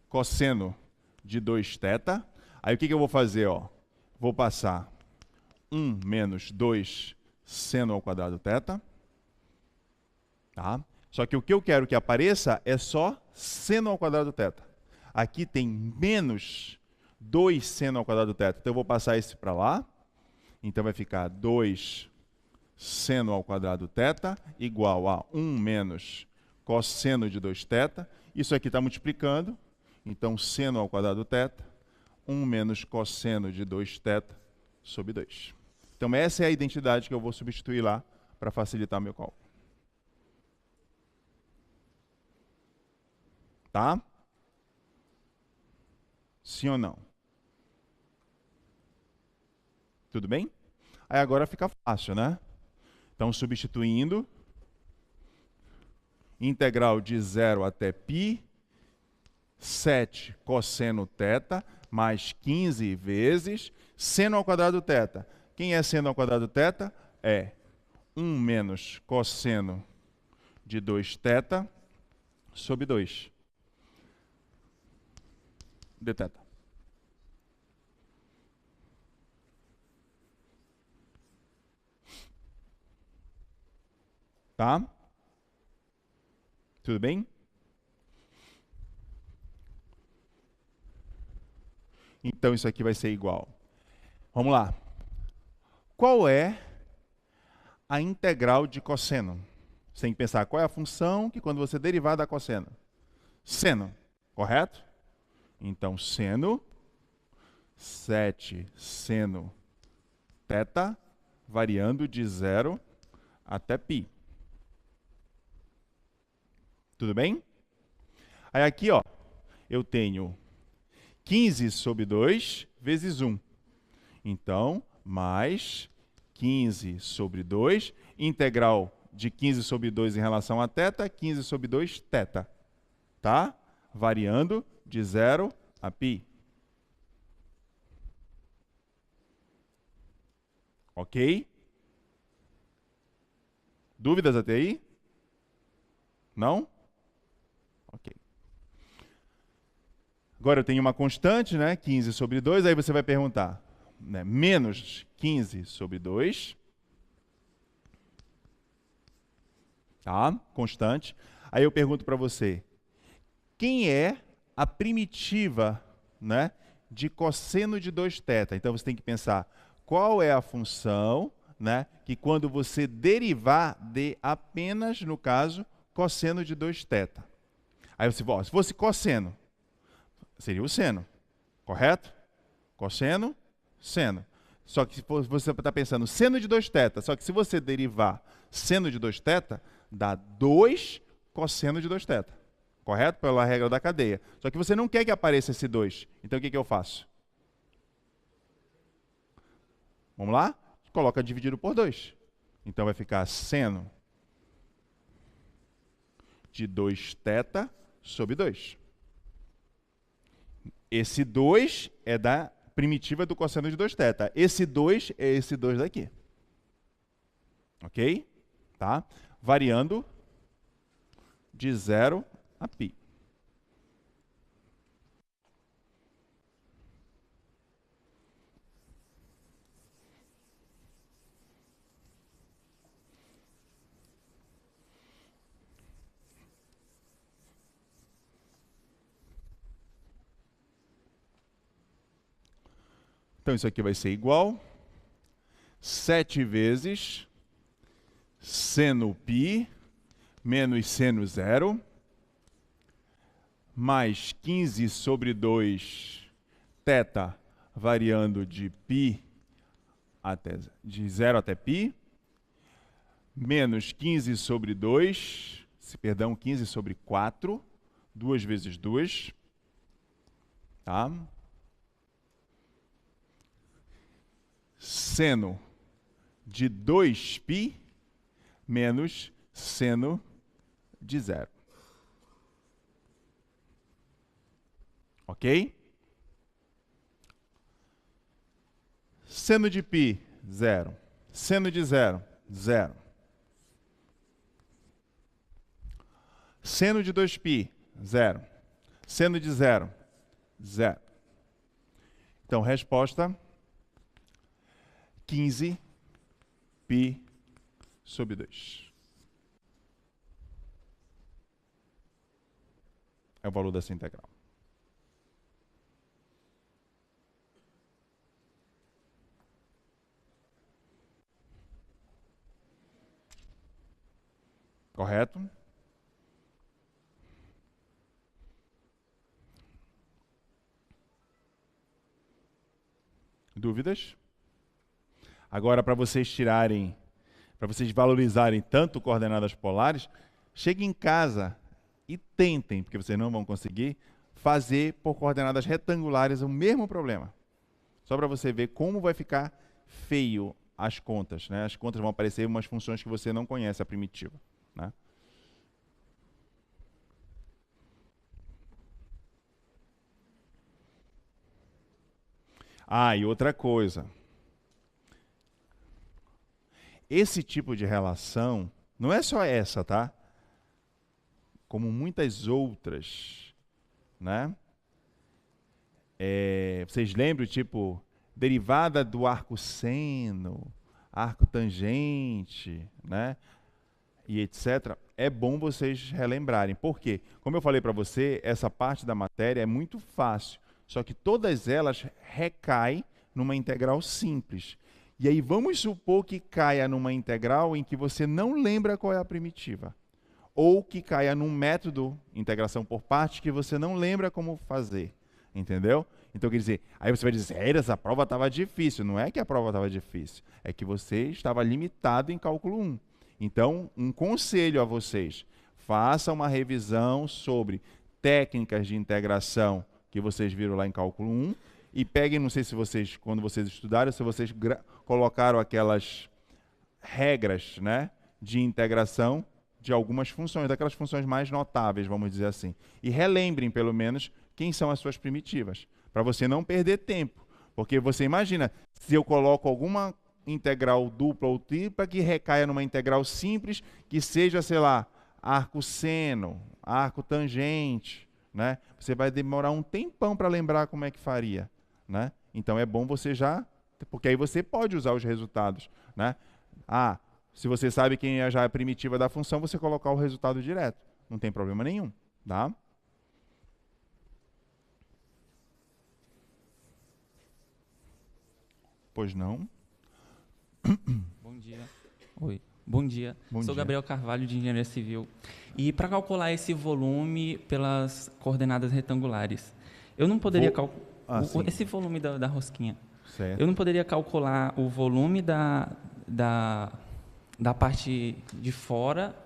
Speaker 1: cosseno de 2θ. Aí o que eu vou fazer? Ó? Vou passar 1 menos 2 seno ao quadrado θ. Tá? Só que o que eu quero que apareça é só seno ao quadrado θ. Aqui tem menos 2 seno ao quadrado θ. Então eu vou passar esse para lá. Então vai ficar 2 seno ao quadrado θ igual a 1 menos cosseno de 2θ. Isso aqui está multiplicando. Então, seno ao quadrado θ, 1 menos cosseno de 2θ sobre 2. Então, essa é a identidade que eu vou substituir lá para facilitar meu cálculo. Tá? Sim ou não? Tudo bem? Aí agora fica fácil, né? Então, substituindo, integral de 0 até π, 7 cosseno θ, mais 15 vezes seno ao quadrado θ. Quem é seno ao quadrado θ? É 1 menos cosseno de 2θ sobre 2 dθ. Tá? Tudo bem? Então, isso aqui vai ser igual. Vamos lá. Qual é a integral de cosseno? Você tem que pensar qual é a função que quando você derivar dá cosseno. Seno, correto? Então, seno, 7 seno θ, variando de 0 até π. Tudo bem? Aí aqui, ó, eu tenho 15 sobre 2 vezes 1. Então, mais 15 sobre 2, integral de 15 sobre 2 em relação a θ, 15 sobre 2, θ. Tá? Variando de 0 a π. Ok? Dúvidas até aí? Não? Ok. Agora eu tenho uma constante, né? 15 sobre 2, aí você vai perguntar, né? Menos 15 sobre 2. Tá? Constante. Aí eu pergunto para você, quem é a primitiva, né, de cosseno de 2θ? Então você tem que pensar qual é a função, né, que quando você derivar dê apenas, no caso, cosseno de 2θ. Aí você fala, se fosse cosseno, seria o seno, correto? Cosseno, seno. Só que se você está pensando seno de 2θ, só que se você derivar seno de 2θ, dá 2 cosseno de 2θ. Correto? Pela regra da cadeia. Só que você não quer que apareça esse 2. Então o que eu faço? Vamos lá? Coloca dividido por 2. Então vai ficar seno de 2θ sobre 2. Esse 2 é da Primitiva do cosseno de 2θ. Esse 2 é esse 2 daqui. Ok? Tá? Variando de 0 a π. Então, isso aqui vai ser igual 7 vezes seno π menos seno 0, mais 15 sobre 2 θ variando de de 0 até π, menos 15 sobre 2, perdão, 15 sobre 4, 2 vezes 2, tá? Seno de 2π menos seno de 0. Ok? Seno de π, 0. Seno de 0, 0. Seno de 2π, 0. Seno de 0, 0. Então, resposta 15 π sobre 2. É o valor dessa integral. Correto? Dúvidas? Agora, para vocês tirarem, para vocês valorizarem tanto coordenadas polares, cheguem em casa e tentem, porque vocês não vão conseguir, fazer por coordenadas retangulares o mesmo problema. Só para você ver como vai ficar feio as contas, né? As contas vão aparecer umas funções que você não conhece, a primitiva, né? Ah, e outra coisa. Esse tipo de relação, não é só essa, tá? Como muitas outras, né? Vocês lembram, tipo, derivada do arco seno, arco tangente, né? E etc. É bom vocês relembrarem. Por quê? Como eu falei para você, essa parte da matéria é muito fácil. Só que todas elas recaem numa integral simples. E aí vamos supor que caia numa integral em que você não lembra qual é a primitiva. Ou que caia num método, integração por partes, que você não lembra como fazer. Entendeu? Então, quer dizer, aí você vai dizer, essa prova estava difícil. Não é que a prova estava difícil, é que você estava limitado em cálculo 1. Então, um conselho a vocês, façam uma revisão sobre técnicas de integração que vocês viram lá em cálculo 1 e peguem, não sei se vocês, quando vocês estudaram, se vocês colocaram aquelas regras, né, de integração de algumas funções, daquelas funções mais notáveis, vamos dizer assim. E relembrem, pelo menos, quem são as suas primitivas, para você não perder tempo. Porque você imagina, se eu coloco alguma integral dupla ou tripla que recaia numa integral simples, que seja, sei lá, arco seno, arco tangente, né? Você vai demorar um tempão para lembrar como é que faria, né? Então é bom você já, porque aí você pode usar os resultados, né? Ah, se você sabe quem é já a primitiva da função, você colocar o resultado direto, não tem problema nenhum, tá? Pois não?
Speaker 3: Bom dia. Oi. Bom dia. Sou Gabriel Carvalho, de Engenharia Civil. E para calcular esse volume pelas coordenadas retangulares, eu não poderia calcular esse volume da rosquinha.
Speaker 1: Certo.
Speaker 3: Eu não poderia calcular o volume da parte de fora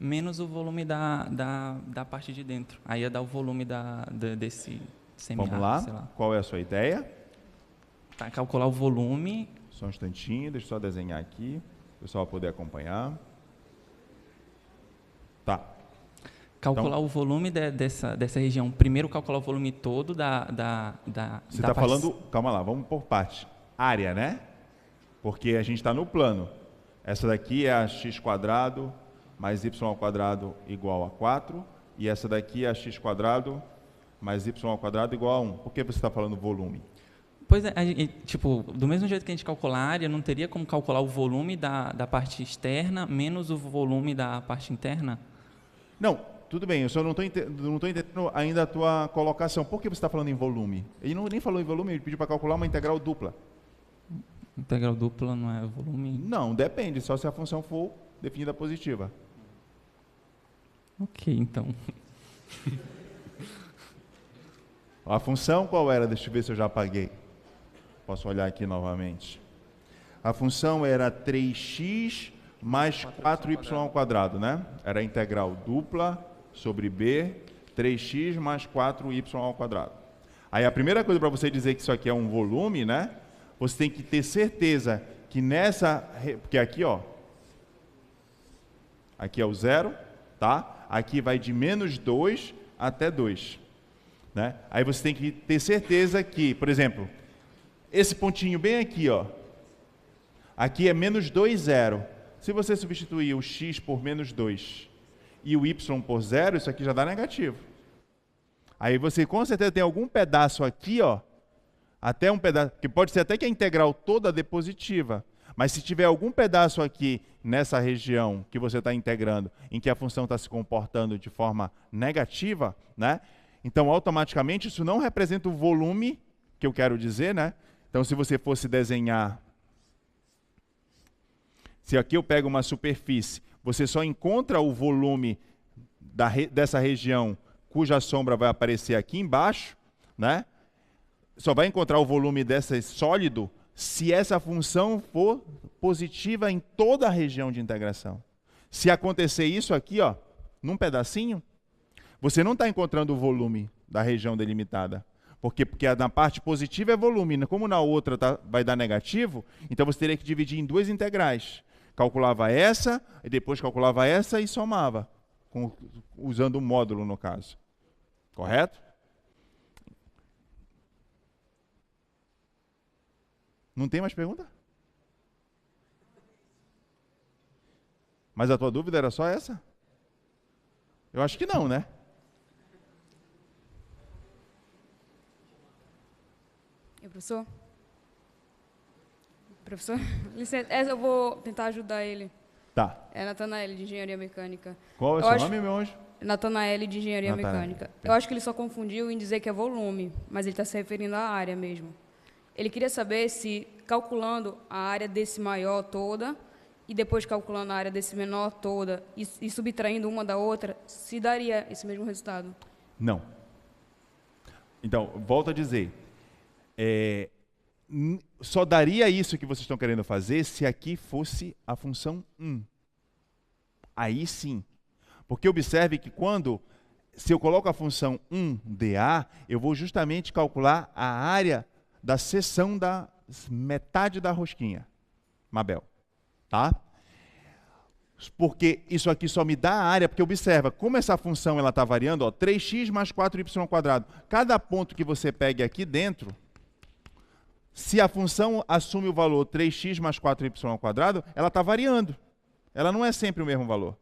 Speaker 3: menos o volume da parte de dentro. Aí ia dar o volume desse semi-arco.
Speaker 1: Vamos lá?
Speaker 3: Sei lá.
Speaker 1: Qual é a sua ideia?
Speaker 3: Tá, calcular o volume.
Speaker 1: Só um instantinho, deixa eu só desenhar aqui, o pessoal vai poder acompanhar. Tá.
Speaker 3: Calcular
Speaker 1: então,
Speaker 3: o volume dessa região. Primeiro calcular o volume todo
Speaker 1: Você está falando... Calma lá, vamos por parte. Área, né? Porque a gente está no plano. Essa daqui é a x² mais y² igual a 4. E essa daqui é a x² mais y² igual a 1. Por que você está falando volume?
Speaker 3: Pois é, tipo, do mesmo jeito que a gente calcula a área, não teria como calcular o volume da parte externa menos o volume da parte interna?
Speaker 1: Não, tudo bem, eu só não estou entendendo ainda a tua colocação. Por que você está falando em volume? Ele nem falou em volume, ele pediu para calcular uma integral dupla.
Speaker 3: Integral dupla não é volume?
Speaker 1: Não, depende, só se a função for definida positiva.
Speaker 3: Ok, então.
Speaker 1: A função qual era? Deixa eu ver se eu já apaguei. Posso olhar aqui novamente. A função era 3x mais 4y², né? Era a integral dupla sobre b, 3x mais 4y². Aí a primeira coisa para você dizer que isso aqui é um volume, né? Você tem que ter certeza que nessa... Porque aqui, ó. Aqui é o zero, tá? Aqui vai de menos 2 até 2. Né? Aí você tem que ter certeza que, por exemplo, esse pontinho bem aqui, ó, aqui é menos 2, 0. Se você substituir o x por menos 2 e o y por 0, isso aqui já dá negativo. Aí você com certeza tem algum pedaço aqui, ó, até um pedaço, que pode ser até que a integral toda dê positiva, mas se tiver algum pedaço aqui nessa região que você está integrando, em que a função está se comportando de forma negativa, né? Então, automaticamente, isso não representa o volume que eu quero dizer, né? Então, se você fosse desenhar... Se aqui eu pego uma superfície, você só encontra o volume dessa região cuja sombra vai aparecer aqui embaixo, né? Só vai encontrar o volume desse sólido se essa função for positiva em toda a região de integração. Se acontecer isso aqui, ó, num pedacinho, você não está encontrando o volume da região delimitada. Porque na parte positiva é volume, como na outra vai dar negativo, então você teria que dividir em duas integrais. Calculava essa, e depois calculava essa e somava, usando o módulo no caso. Correto? Não tem mais pergunta? Mas a tua dúvida era só essa? Eu acho que não, né?
Speaker 4: Professor? Professor? Licença, eu vou tentar ajudar ele.
Speaker 1: Tá.
Speaker 4: É Natanael, de Engenharia Mecânica.
Speaker 1: Qual é o seu nome, meu anjo?
Speaker 4: Natanael, de Engenharia Mecânica. Eu acho que ele só confundiu em dizer que é volume, mas ele está se referindo à área mesmo. Ele queria saber se, calculando a área desse maior toda, e depois calculando a área desse menor toda, e subtraindo uma da outra, se daria esse mesmo resultado.
Speaker 1: Não. Então, volto a dizer... só daria isso que vocês estão querendo fazer se aqui fosse a função 1. Aí sim. Porque observe que se eu coloco a função 1dA, eu vou justamente calcular a área da seção da metade da rosquinha, Mabel. Tá? Porque isso aqui só me dá a área, porque observa, como essa função está variando, ó, 3x mais 4y². Cada ponto que você pegue aqui dentro... Se a função assume o valor 3x mais 4y², ela está variando. Ela não é sempre o mesmo valor.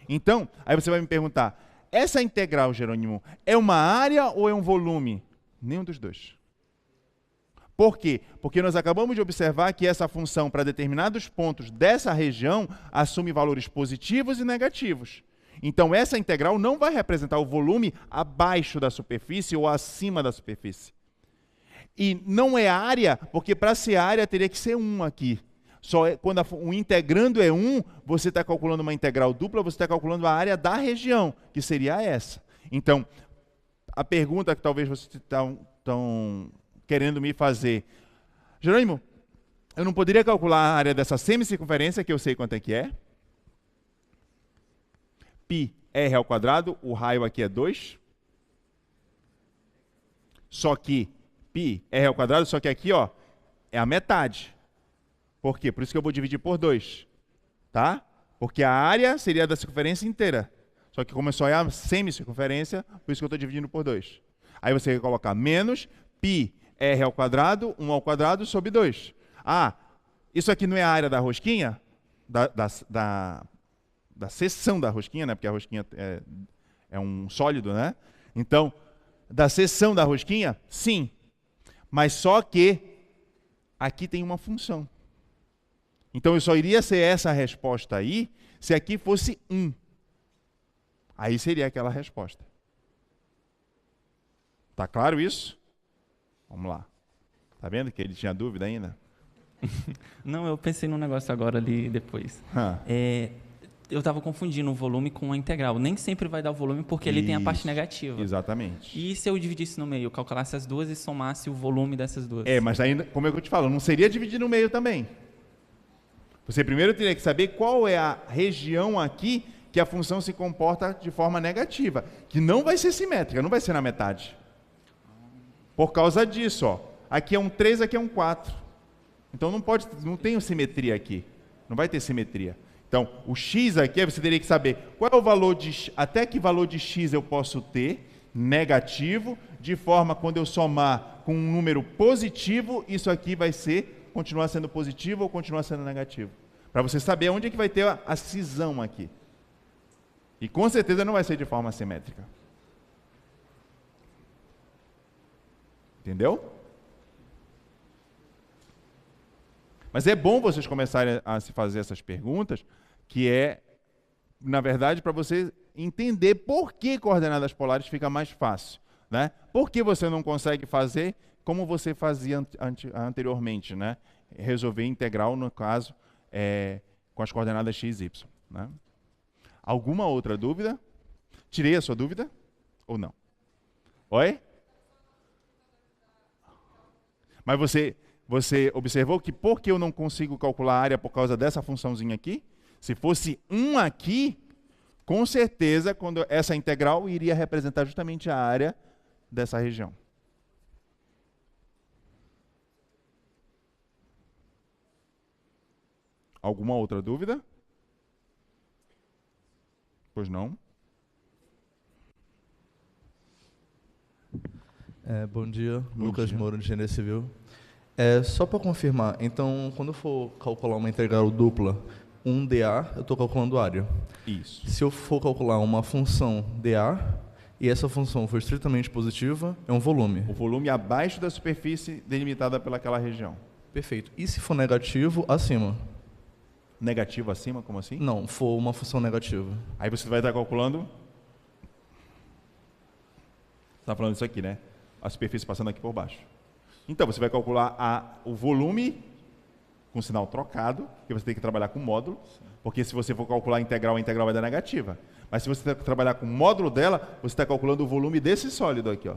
Speaker 1: Então, aí você vai me perguntar, essa integral, Jerônimo, é uma área ou é um volume? Nenhum dos dois. Por quê? Porque nós acabamos de observar que essa função, para determinados pontos dessa região, assume valores positivos e negativos. Então, essa integral não vai representar o volume abaixo da superfície ou acima da superfície. E não é área, porque para ser área teria que ser 1 aqui. Só quando o integrando é 1, você está calculando uma integral dupla, você está calculando a área da região, que seria essa. Então, a pergunta que talvez vocês estão querendo me fazer, Jerônimo, eu não poderia calcular a área dessa semicircunferência, que eu sei quanto é que é? Π r², o raio aqui é 2. Só que π r², só que aqui, ó, é a metade. Por quê? Por isso que eu vou dividir por 2. Tá? Porque a área seria da circunferência inteira. Só que como só é a semicircunferência, por isso que eu estou dividindo por 2. Aí você vai colocar menos πr ao quadrado, 1 ao quadrado, sobre 2. Ah, isso aqui não é a área da rosquinha? Da seção da rosquinha, né? Porque a rosquinha é um sólido, né? Então, da seção da rosquinha, sim. Mas só que aqui tem uma função. Então, eu só iria ser essa resposta aí se aqui fosse 1. Aí seria aquela resposta. Tá claro isso? Vamos lá. Tá vendo que ele tinha dúvida ainda?
Speaker 3: Não, eu pensei num negócio agora ali depois. Eu estava confundindo o volume com a integral. Nem sempre vai dar o volume porque ele tem a parte negativa.
Speaker 1: Exatamente.
Speaker 3: E se eu dividisse no meio, calculasse as duas e somasse o volume dessas duas?
Speaker 1: Mas ainda, como é que eu te falo, não seria dividir no meio também. Você primeiro teria que saber qual é a região aqui que a função se comporta de forma negativa, que não vai ser simétrica, não vai ser na metade. Por causa disso, ó, aqui é um 3, aqui é um 4. Então não tem simetria aqui. Não vai ter simetria. Então, o x aqui, você teria que saber qual é o valor até que valor de x eu posso ter, negativo, de forma quando eu somar com um número positivo, isso aqui vai continuar sendo positivo ou continuar sendo negativo. Para você saber onde é que vai ter a cisão aqui. E com certeza não vai ser de forma simétrica. Entendeu? Mas é bom vocês começarem a se fazer essas perguntas, que na verdade, para você entender por que coordenadas polares fica mais fácil. Né? Por que você não consegue fazer como você fazia anteriormente, né? Resolver integral, no caso, com as coordenadas x e y. Né? Alguma outra dúvida? Tirei a sua dúvida? Ou não? Oi? Mas você observou que por que eu não consigo calcular a área por causa dessa funçãozinha aqui? Se fosse 1 aqui, com certeza, quando essa integral iria representar justamente a área dessa região. Alguma outra dúvida? Pois não?
Speaker 5: Bom dia, Lucas Moura, de Engenharia Civil. Só para confirmar, então, quando eu for calcular uma integral dupla, 1dA, eu estou calculando área.
Speaker 1: Isso.
Speaker 5: Se eu for calcular uma função dA, e essa função for estritamente positiva, é um volume.
Speaker 1: O volume abaixo da superfície delimitada pelaquela região.
Speaker 5: Perfeito. E se for negativo, acima?
Speaker 1: Negativo acima, como assim?
Speaker 5: Não, for uma função negativa.
Speaker 1: Aí você vai estar calculando... Você está falando isso aqui, né? A superfície passando aqui por baixo. Então, você vai calcular o volume com sinal trocado, que você tem que trabalhar com módulo, porque se você for calcular a integral vai dar negativa. Mas se você trabalhar com o módulo dela, você está calculando o volume desse sólido aqui, ó,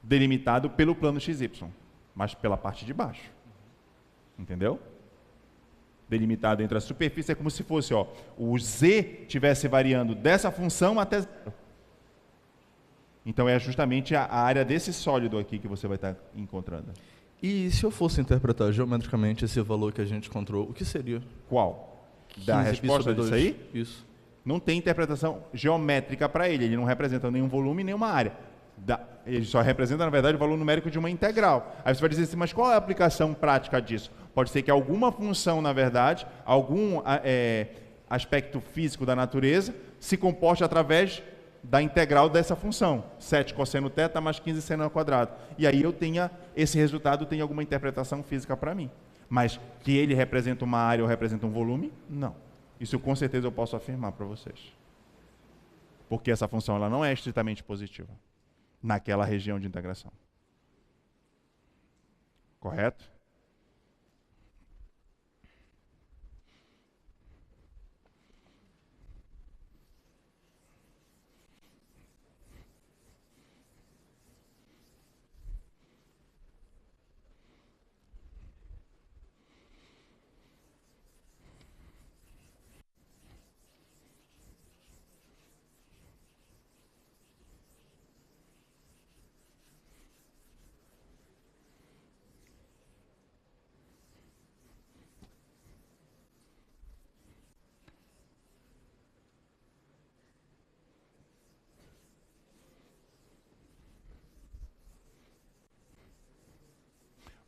Speaker 1: delimitado pelo plano XY, mas pela parte de baixo. Entendeu? Delimitado entre a superfície, é como se fosse, ó, o z estivesse variando dessa função até 0. Então é justamente a área desse sólido aqui que você vai estar encontrando.
Speaker 5: E se eu fosse interpretar geometricamente esse valor que a gente encontrou, o que seria?
Speaker 1: Qual? Da resposta disso aí?
Speaker 5: Isso.
Speaker 1: Não tem interpretação geométrica para ele não representa nenhum volume, nenhuma área. Ele só representa, na verdade, o valor numérico de uma integral. Aí você vai dizer assim, mas qual é a aplicação prática disso? Pode ser que alguma função, na verdade, algum aspecto físico da natureza se comporte através da integral dessa função, 7 cosseno θ mais 15 seno ao quadrado. E aí esse resultado tem alguma interpretação física para mim. Mas que ele representa uma área ou representa um volume, não. Isso com certeza eu posso afirmar para vocês. Porque essa função ela não é estritamente positiva naquela região de integração. Correto?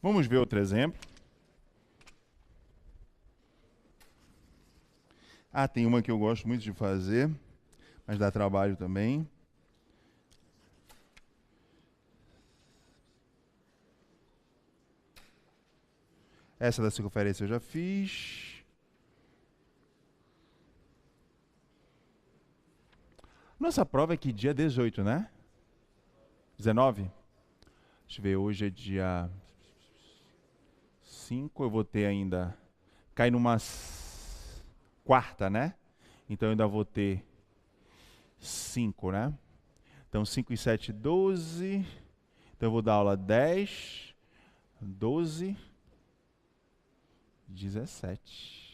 Speaker 1: Vamos ver outro exemplo. Ah, tem uma que eu gosto muito de fazer, mas dá trabalho também. Essa da circunferência eu já fiz. Nossa prova é que dia 18, né? 19? Deixa eu ver, hoje é dia 5, eu vou ter ainda... Cai numa quarta, né? Então eu ainda vou ter 5, né? Então 5 e 7, 12. Então eu vou dar aula 10, 12, 17.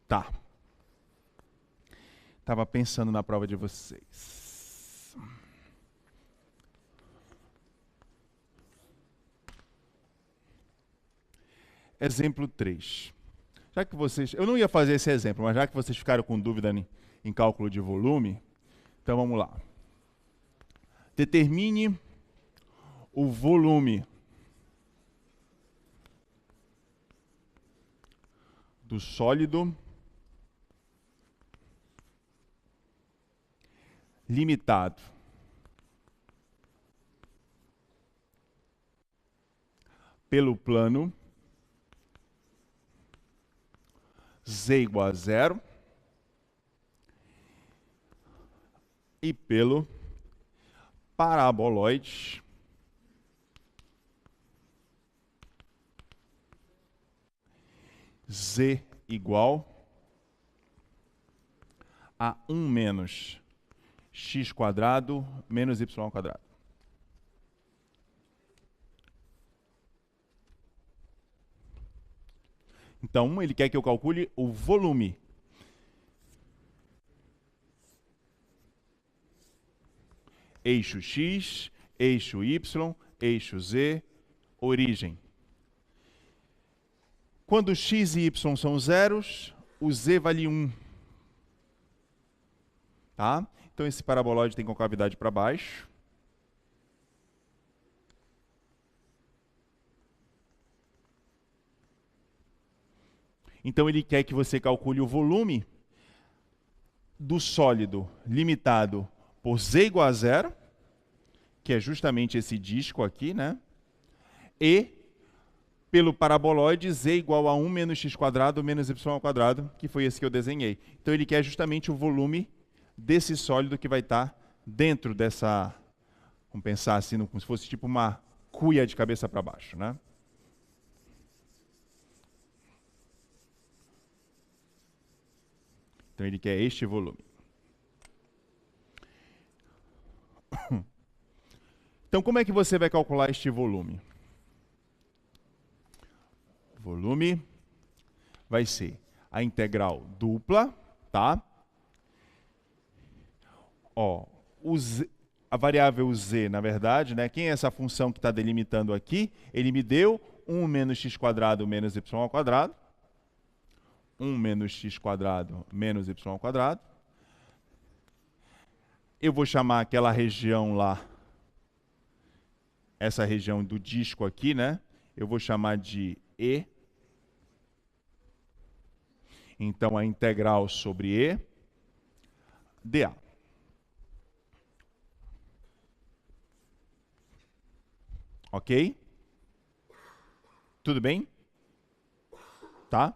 Speaker 1: Tá. Estava pensando na prova de vocês. Exemplo 3. Já que vocês... Eu não ia fazer esse exemplo, mas já que vocês ficaram com dúvida em cálculo de volume, então vamos lá. Determine o volume do sólido limitado pelo plano z igual a 0 e pelo paraboloide z igual a 1 menos x quadrado menos y quadrado. Então, ele quer que eu calcule o volume. Eixo x, eixo y, eixo z, origem. Quando x e y são zeros, o z vale 1. Tá? Então, esse paraboloide tem concavidade para baixo. Então, ele quer que você calcule o volume do sólido limitado por z igual a 0, que é justamente esse disco aqui, né? E pelo paraboloide z igual a 1 menos x quadrado menos y quadrado, que foi esse que eu desenhei. Então, ele quer justamente o volume desse sólido que vai estar dentro dessa, vamos pensar assim, como se fosse tipo uma cuia de cabeça para baixo, né? Então, ele quer este volume. Então, como é que você vai calcular este volume? O volume vai ser a integral dupla, tá? Ó, a variável z, na verdade, né? Quem é essa função que está delimitando aqui? Ele me deu 1 menos x quadrado menos y quadrado. 1 menos x quadrado menos y quadrado. Eu vou chamar aquela região lá, essa região do disco aqui, né? Eu vou chamar de E. Então, a integral sobre E, dA. Ok? Tudo bem? Tá?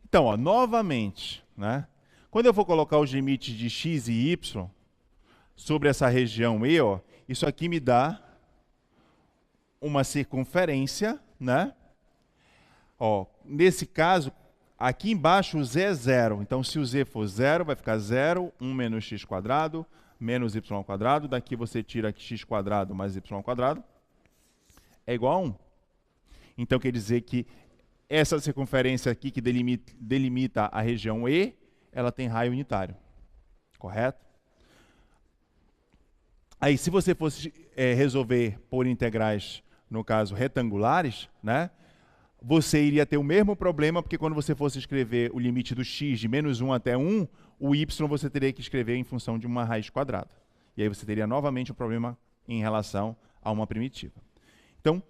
Speaker 1: Então, ó, novamente, né? Quando eu for colocar os limites de x e y sobre essa região E, ó, isso aqui me dá uma circunferência, né? Ó, nesse caso, aqui embaixo o z é 0. Então, se o z for 0, vai ficar 0, 1 menos x quadrado, menos y quadrado. Daqui você tira x quadrado mais y quadrado. É igual a 1. Então, quer dizer que essa circunferência aqui, que delimita a região E, ela tem raio unitário. Correto? Aí, se você fosse resolver por integrais, no caso, retangulares, né, você iria ter o mesmo problema, porque quando você fosse escrever o limite do x de menos 1 até 1, o y você teria que escrever em função de uma raiz quadrada. E aí você teria novamente um problema em relação a uma primitiva. Então,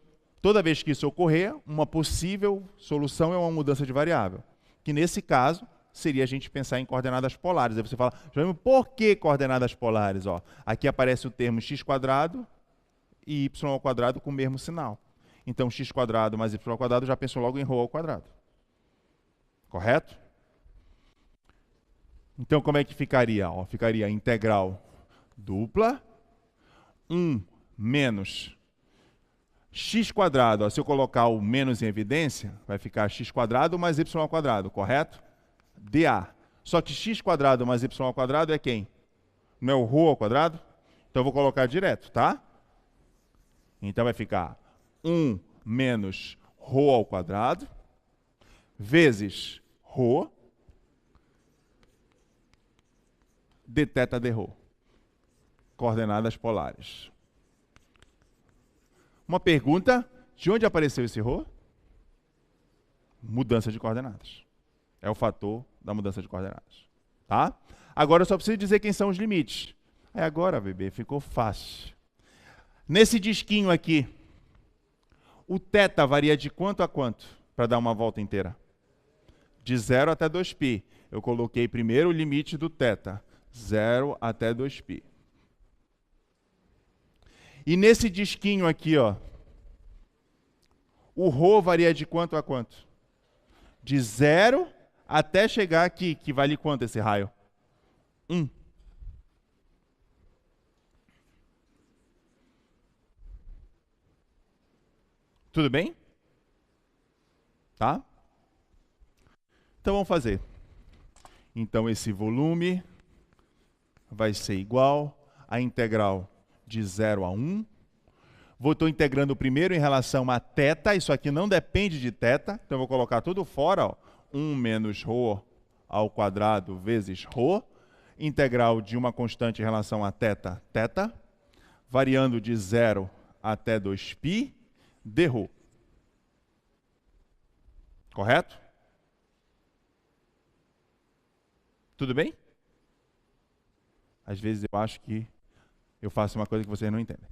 Speaker 1: toda vez que isso ocorrer, uma possível solução é uma mudança de variável, que nesse caso seria a gente pensar em coordenadas polares. Aí você fala, Jerônimo, por que coordenadas polares? Ó, aqui aparece o termo x² e y² com o mesmo sinal. Então, x² mais y² já pensou logo em ρ². Correto? Então, como é que ficaria? Ó, ficaria integral dupla, 1 menos x². Ó, se eu colocar o menos em evidência, vai ficar x² mais y², correto? dA. Só que x² mais y² é quem? Não é o ρ²? Então, eu vou colocar direto, tá? Então, vai ficar 1 menos ρ² vezes ρ dθ dρ. Coordenadas polares. Uma pergunta, de onde apareceu esse ρ? Mudança de coordenadas. É o fator da mudança de coordenadas. Tá? Agora eu só preciso dizer quem são os limites. Aí agora, bebê, ficou fácil. Nesse disquinho aqui, o θ varia de quanto a quanto para dar uma volta inteira? De 0 até 2π. Eu coloquei primeiro o limite do θ. 0 até 2π. E nesse disquinho aqui, ó, o ρ varia de quanto a quanto? De 0 até chegar aqui, que vale quanto esse raio? 1. Tudo bem? Tá? Então vamos fazer. Então esse volume vai ser igual à integral de 0 a 1. Estou integrando primeiro em relação a θ. Isso aqui não depende de θ. Então eu vou colocar tudo fora. Ó. 1 menos ρ² vezes ρ. Integral de uma constante em relação a θ, θ. Variando de 0 até 2π. dρ. Correto? Tudo bem? Às vezes eu acho que eu faço uma coisa que vocês não entendem.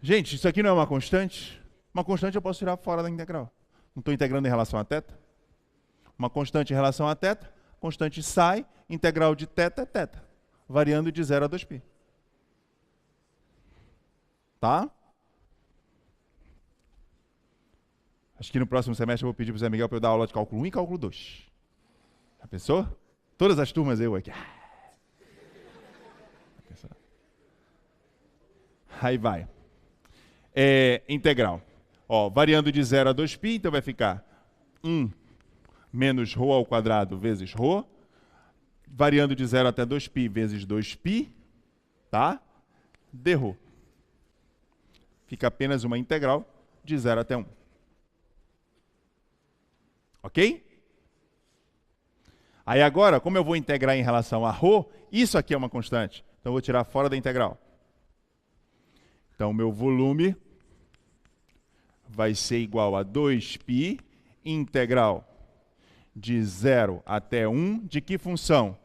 Speaker 1: Gente, isso aqui não é uma constante? Uma constante eu posso tirar fora da integral. Não estou integrando em relação a θ? Uma constante em relação a θ, constante sai, integral de θ é θ, variando de 0 a 2π. Tá? Acho que no próximo semestre eu vou pedir para o Zé Miguel para eu dar aula de cálculo 1 e cálculo 2. Já pensou? Todas as turmas eu aqui. Aí vai. Integral. Ó, variando de 0 a 2π, então vai ficar 1 menos ρ² vezes ρ. Variando de 0 até 2π vezes 2π. Tá? dρ. Fica apenas uma integral de 0 até 1. Ok? Aí agora, como eu vou integrar em relação a ρ, isso aqui é uma constante. Então eu vou tirar fora da integral. Então, meu volume vai ser igual a 2π integral de 0 até 1. De que função?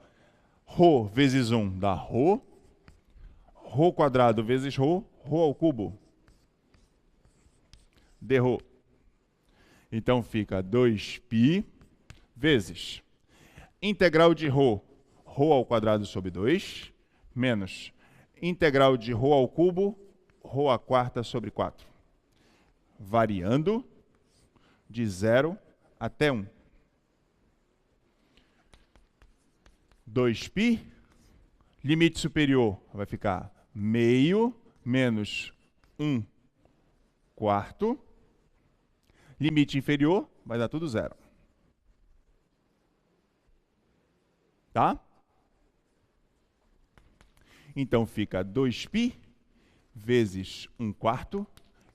Speaker 1: ρ vezes 1 dá ρ. ρ² vezes ρ, ρ². dρ. Então, fica 2π vezes integral de ρ, ρ² sobre 2, menos integral de ρ², ρ² sobre 4. Variando de 0 até 1. 2π, limite superior vai ficar meio menos 1/4. Limite inferior vai dar tudo 0. Tá? Então fica 2π vezes 1/4.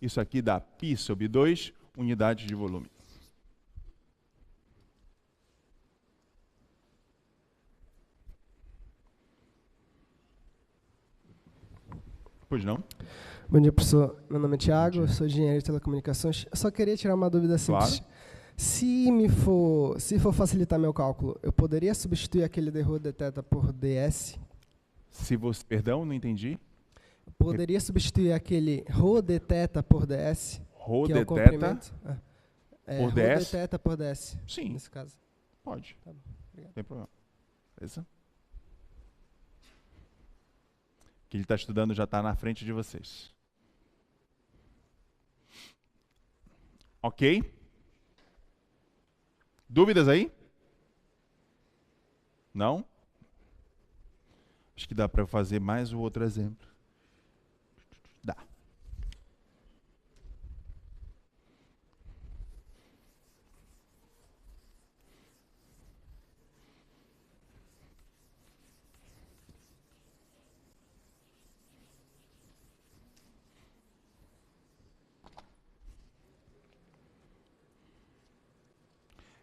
Speaker 1: Isso aqui dá π sobre 2 unidades de volume. Pois não?
Speaker 6: Bom dia, professor. Meu nome é Thiago, sou engenheiro de telecomunicações. Eu só queria tirar uma dúvida simples.
Speaker 1: Claro.
Speaker 6: Se for facilitar meu cálculo, eu poderia substituir aquele d rho d θ por ds?
Speaker 1: Perdão, não entendi.
Speaker 6: Eu poderia substituir aquele rho d θ por ds?
Speaker 1: Rho
Speaker 6: que
Speaker 1: d
Speaker 6: é o comprimento.
Speaker 1: por ds?
Speaker 6: Rho d θ por ds.
Speaker 1: Sim.
Speaker 6: Nesse caso.
Speaker 1: Pode.
Speaker 6: Tá bom. Obrigado.
Speaker 1: Não tem problema. Beleza? Que ele está estudando já está na frente de vocês. Ok? Dúvidas aí? Não? Acho que dá para fazer mais um outro exemplo. Dá.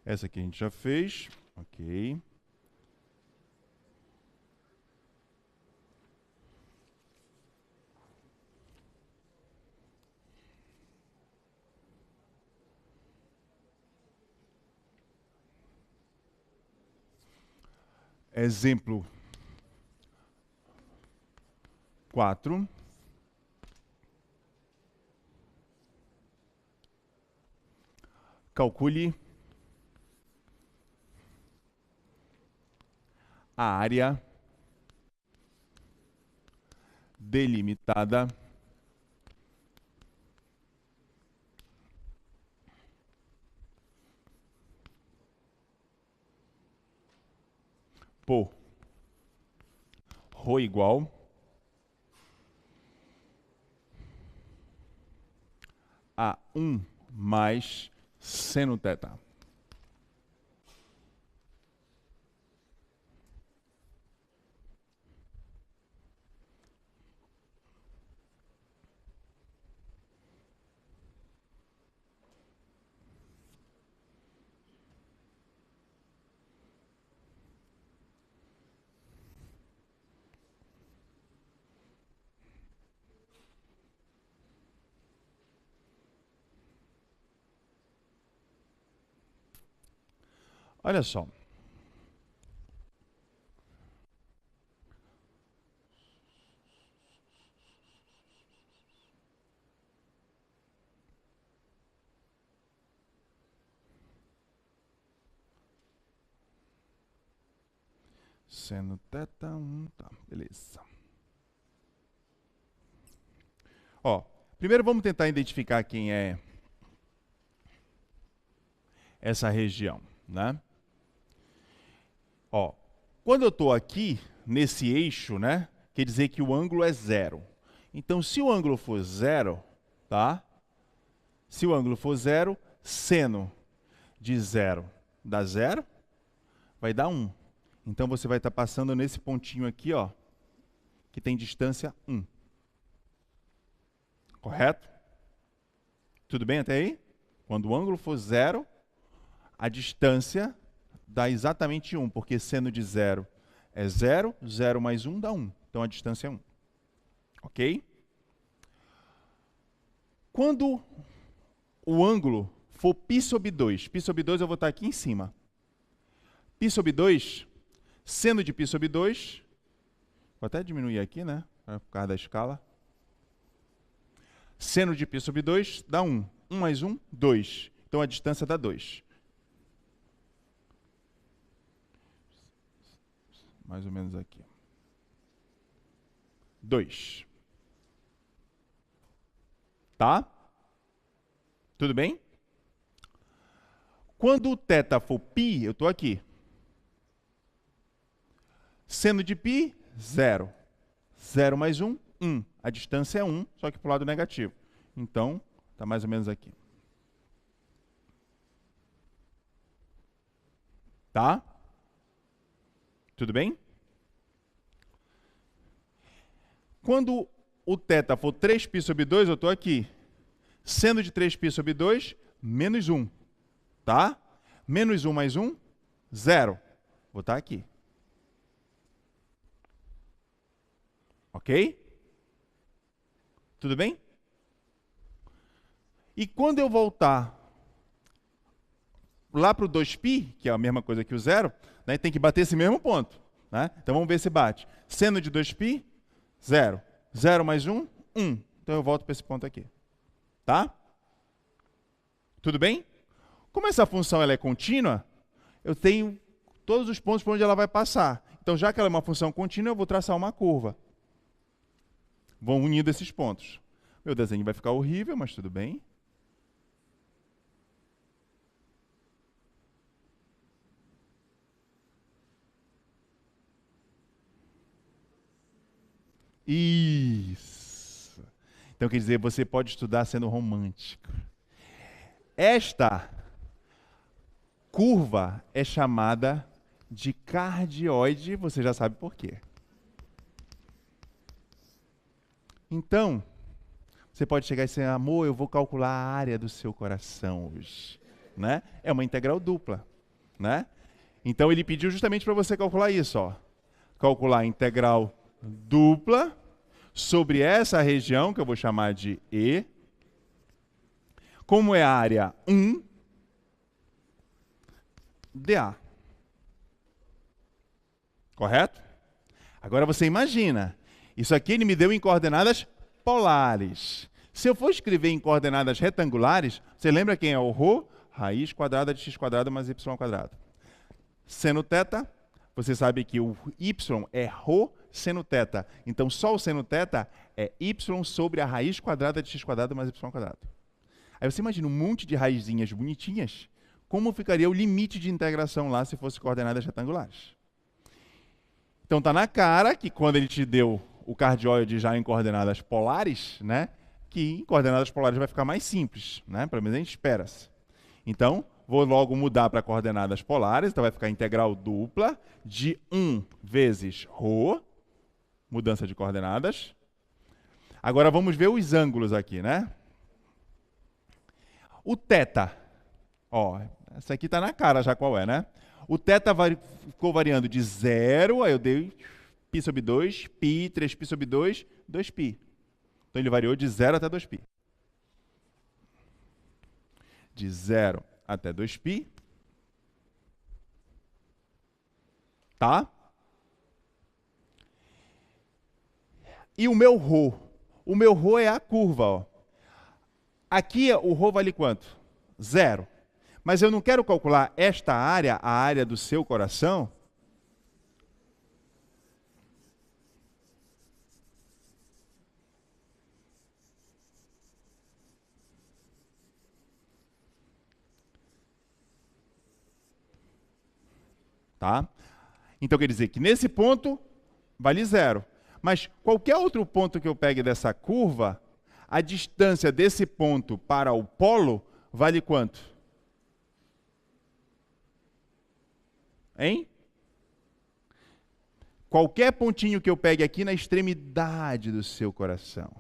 Speaker 1: Essa aqui a gente já fez. Ok. Exemplo 4. Calcule a área delimitada por ρ igual a 1 mais seno θ. Olha só. Seno θ1, tá, beleza. Ó, primeiro vamos tentar identificar quem é essa região, né? Ó, quando eu estou aqui, nesse eixo, né, quer dizer que o ângulo é 0. Então, se o ângulo for 0, tá? Se o ângulo for 0, seno de 0 dá 0, vai dar 1. Então, você vai estar passando nesse pontinho aqui, ó, que tem distância 1. Correto? Tudo bem até aí? Quando o ângulo for 0, a distância dá exatamente 1, porque seno de 0 é 0, 0 mais 1 dá 1. Então, a distância é 1. Ok? Quando o ângulo for π sobre 2, π sobre 2 eu vou estar aqui em cima. Π sobre 2, seno de π sobre 2, vou até diminuir aqui, né, por causa da escala. Seno de π sobre 2 dá 1. 1 mais 1, 2. Então, a distância dá 2. Mais ou menos aqui. 2. Tá? Tudo bem? Quando o θ for π, eu estou aqui. Seno de π, 0. 0 mais 1, 1. A distância é 1, só que para o lado negativo. Então, está mais ou menos aqui. Tá? Tudo bem? Quando o θ for 3π sobre 2, eu estou aqui. Seno de 3π sobre 2, menos 1. Tá? Menos 1 mais 1, 0. Vou estar aqui. Ok? Tudo bem? E quando eu voltar lá para o 2π, que é a mesma coisa que o zero, né, tem que bater esse mesmo ponto. Né? Então vamos ver se bate. Seno de 2π, 0. 0 mais 1, 1. Então eu volto para esse ponto aqui. Tá? Tudo bem? Como essa função ela é contínua, eu tenho todos os pontos por onde ela vai passar. Então, já que ela é uma função contínua, eu vou traçar uma curva. Vão unindo esses pontos. Meu desenho vai ficar horrível, mas tudo bem. Isso. Então, quer dizer, você pode estudar sendo romântico. Esta curva é chamada de cardioide, você já sabe por quê. Então, você pode chegar e dizer, amor, eu vou calcular a área do seu coração hoje. Né? É uma integral dupla. Né? Então, ele pediu justamente para você calcular isso. Ó. Calcular a integral dupla sobre essa região, que eu vou chamar de E. Como é a área 1, dA. Correto? Agora você imagina, isso aqui ele me deu em coordenadas polares. Se eu for escrever em coordenadas retangulares, você lembra quem é o ρ? Raiz quadrada de x² mais y². Seno θ, você sabe que o y é ρ seno θ. Então, só o seno θ é y sobre a raiz quadrada de x² mais y². Aí você imagina um monte de raizinhas bonitinhas, como ficaria o limite de integração lá se fosse coordenadas retangulares. Então está na cara que quando ele te deu o cardioide já em coordenadas polares, né, que em coordenadas polares vai ficar mais simples, né, pelo menos a gente espera-se. Então, vou logo mudar para coordenadas polares, então vai ficar integral dupla de 1 vezes ρ, mudança de coordenadas. Agora vamos ver os ângulos aqui, né? O θ, ó, essa aqui está na cara já qual é, né? O θ ficou variando de 0, aí eu dei π sobre 2, π, 3π sobre 2, 2π. Então ele variou de 0 até 2π. De 0 até 2π. Tá? E o meu ρ? O meu ρ é a curva, ó. Aqui o ρ vale quanto? 0. Mas eu não quero calcular esta área, a área do seu coração. Tá? Então quer dizer que nesse ponto vale 0. Mas qualquer outro ponto que eu pegue dessa curva, a distância desse ponto para o polo vale quanto? Hein? Qualquer pontinho que eu pegue aqui na extremidade do seu coração,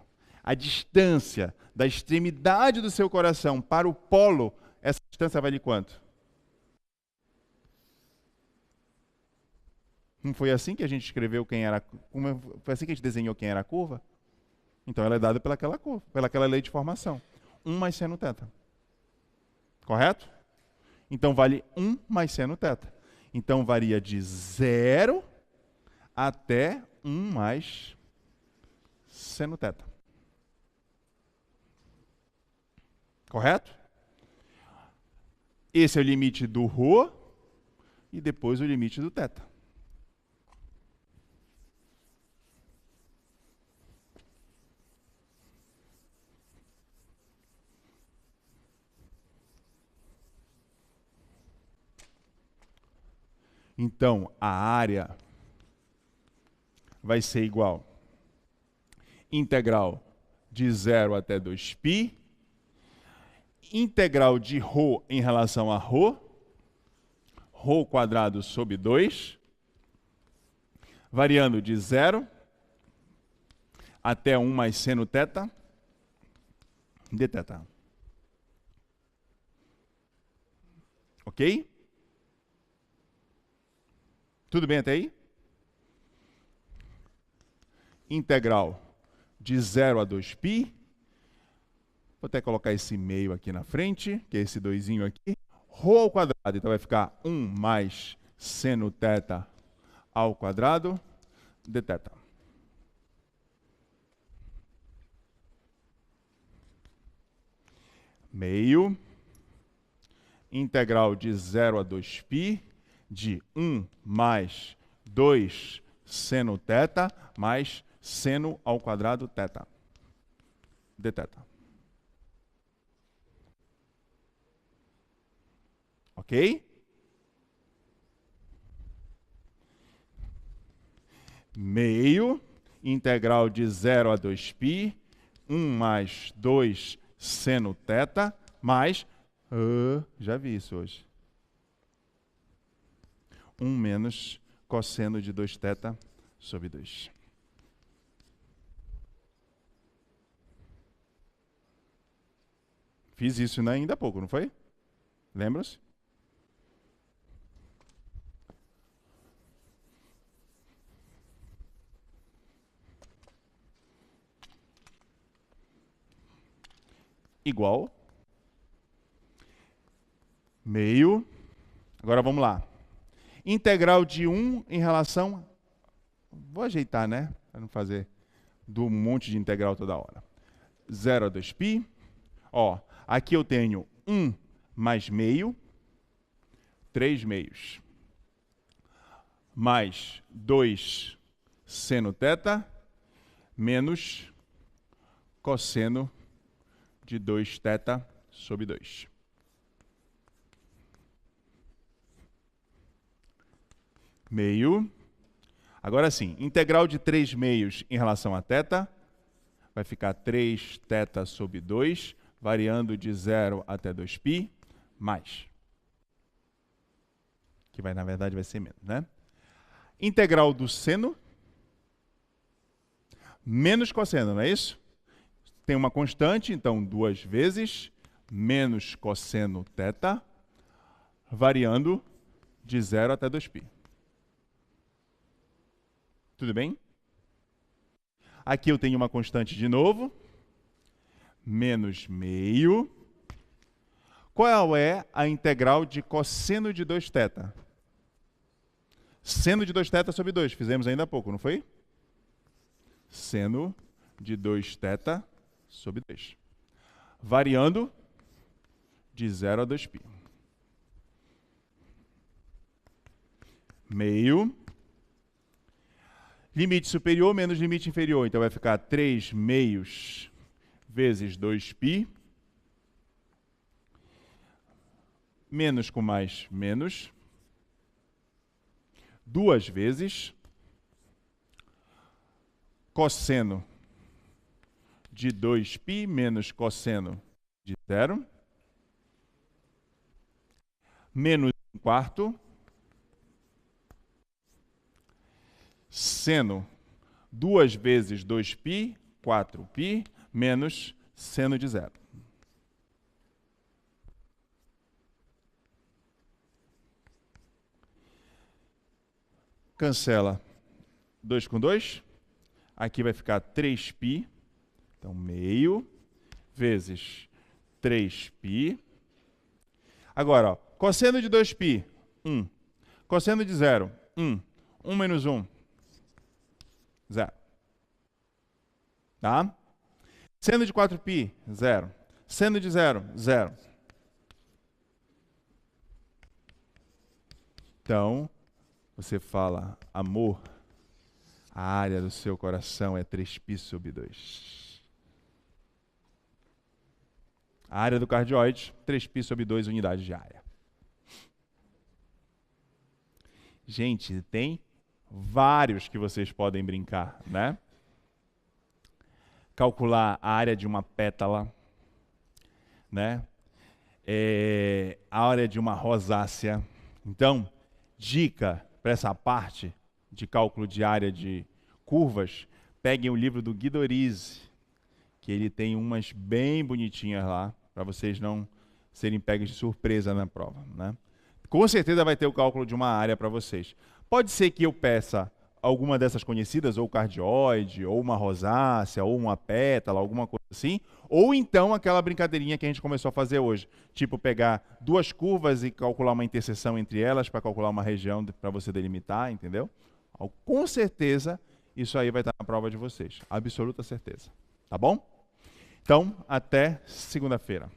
Speaker 1: a distância da extremidade do seu coração para o polo, essa distância vale quanto? Não foi assim que a gente escreveu quem era, foi assim que a gente desenhou quem era a curva? Então ela é dada pelaquela curva, pelaquela lei de formação. 1 mais seno θ. Correto? Então vale 1 mais seno θ. Então varia de 0 até 1 mais seno θ. Correto? Esse é o limite do ρ e depois o limite do θ. Então, a área vai ser igual integral de 0 até 2π, integral de ρ em relação a ρ, ρ quadrado sobre 2, variando de 0 até 1 mais seno θ dθ. Ok? Tudo bem até aí? Integral de 0 a 2π. Vou até colocar esse meio aqui na frente, que é esse 2 aqui. Rho ao quadrado, então vai ficar 1 mais seno θ ao quadrado dθ. Meio, integral de 0 a 2π de 1 mais 2 seno θ mais seno ao quadrado θ dθ. Ok? Meio, integral de 0 a 2π, 1 mais 2 seno θ, mais, já vi isso hoje, 1 menos cosseno de 2θ sobre 2. Fiz isso ainda há pouco, não foi? Lembram-se? Igual. Meio. Agora vamos lá. Integral de 1 em relação... Vou ajeitar, né? Para não fazer do monte de integral toda hora. 0 a 2π. Ó, aqui eu tenho 1 mais meio. 3 meios. Mais 2 seno θ. Menos cosseno de 2θ sobre 2. Meio. Agora sim, integral de 3 meios em relação a θ vai ficar 3θ sobre 2, variando de 0 até 2π, mais. Que vai, na verdade, vai ser menos, né? Integral do seno menos cosseno, não é isso? Tem uma constante, então 2 vezes menos cosseno θ, variando de 0 até 2π. Tudo bem? Aqui eu tenho uma constante de novo, menos meio. Qual é a integral de cosseno de 2θ? Seno de 2θ sobre 2, fizemos ainda há pouco, não foi? Seno de 2θ sobre 2. Variando de 0 a 2π. Meio. Limite superior menos limite inferior. Então vai ficar 3 meios vezes 2π. Menos com mais, menos. 2 vezes cosseno de 2π menos cosseno de 0, menos 1/4, seno 2 vezes 2π, 4π, menos seno de 0. Cancela 2 com 2. Aqui vai ficar 3π. Então, meio vezes 3π. Agora, ó, cosseno de 2π, 1. Cosseno de 0, 1. 1 menos 1, 0. Tá? Seno de 4π, 0. Seno de 0, 0. Então, você fala, amor, a área do seu coração é 3π sobre 2. A área do cardioide, 3π sobre 2 unidades de área. Gente, tem vários que vocês podem brincar, né? Calcular a área de uma pétala, né? A área de uma rosácea. Então, dica para essa parte de cálculo de área de curvas, peguem o livro do Guido Orizzi, que ele tem umas bem bonitinhas lá, para vocês não serem pegos de surpresa na prova, né? Com certeza vai ter o cálculo de uma área para vocês. Pode ser que eu peça alguma dessas conhecidas, ou cardioide, ou uma rosácea, ou uma pétala, alguma coisa assim, ou então aquela brincadeirinha que a gente começou a fazer hoje, tipo pegar duas curvas e calcular uma interseção entre elas para calcular uma região para você delimitar, entendeu? Com certeza, isso aí vai estar na prova de vocês, absoluta certeza. Tá bom? Então, até segunda-feira.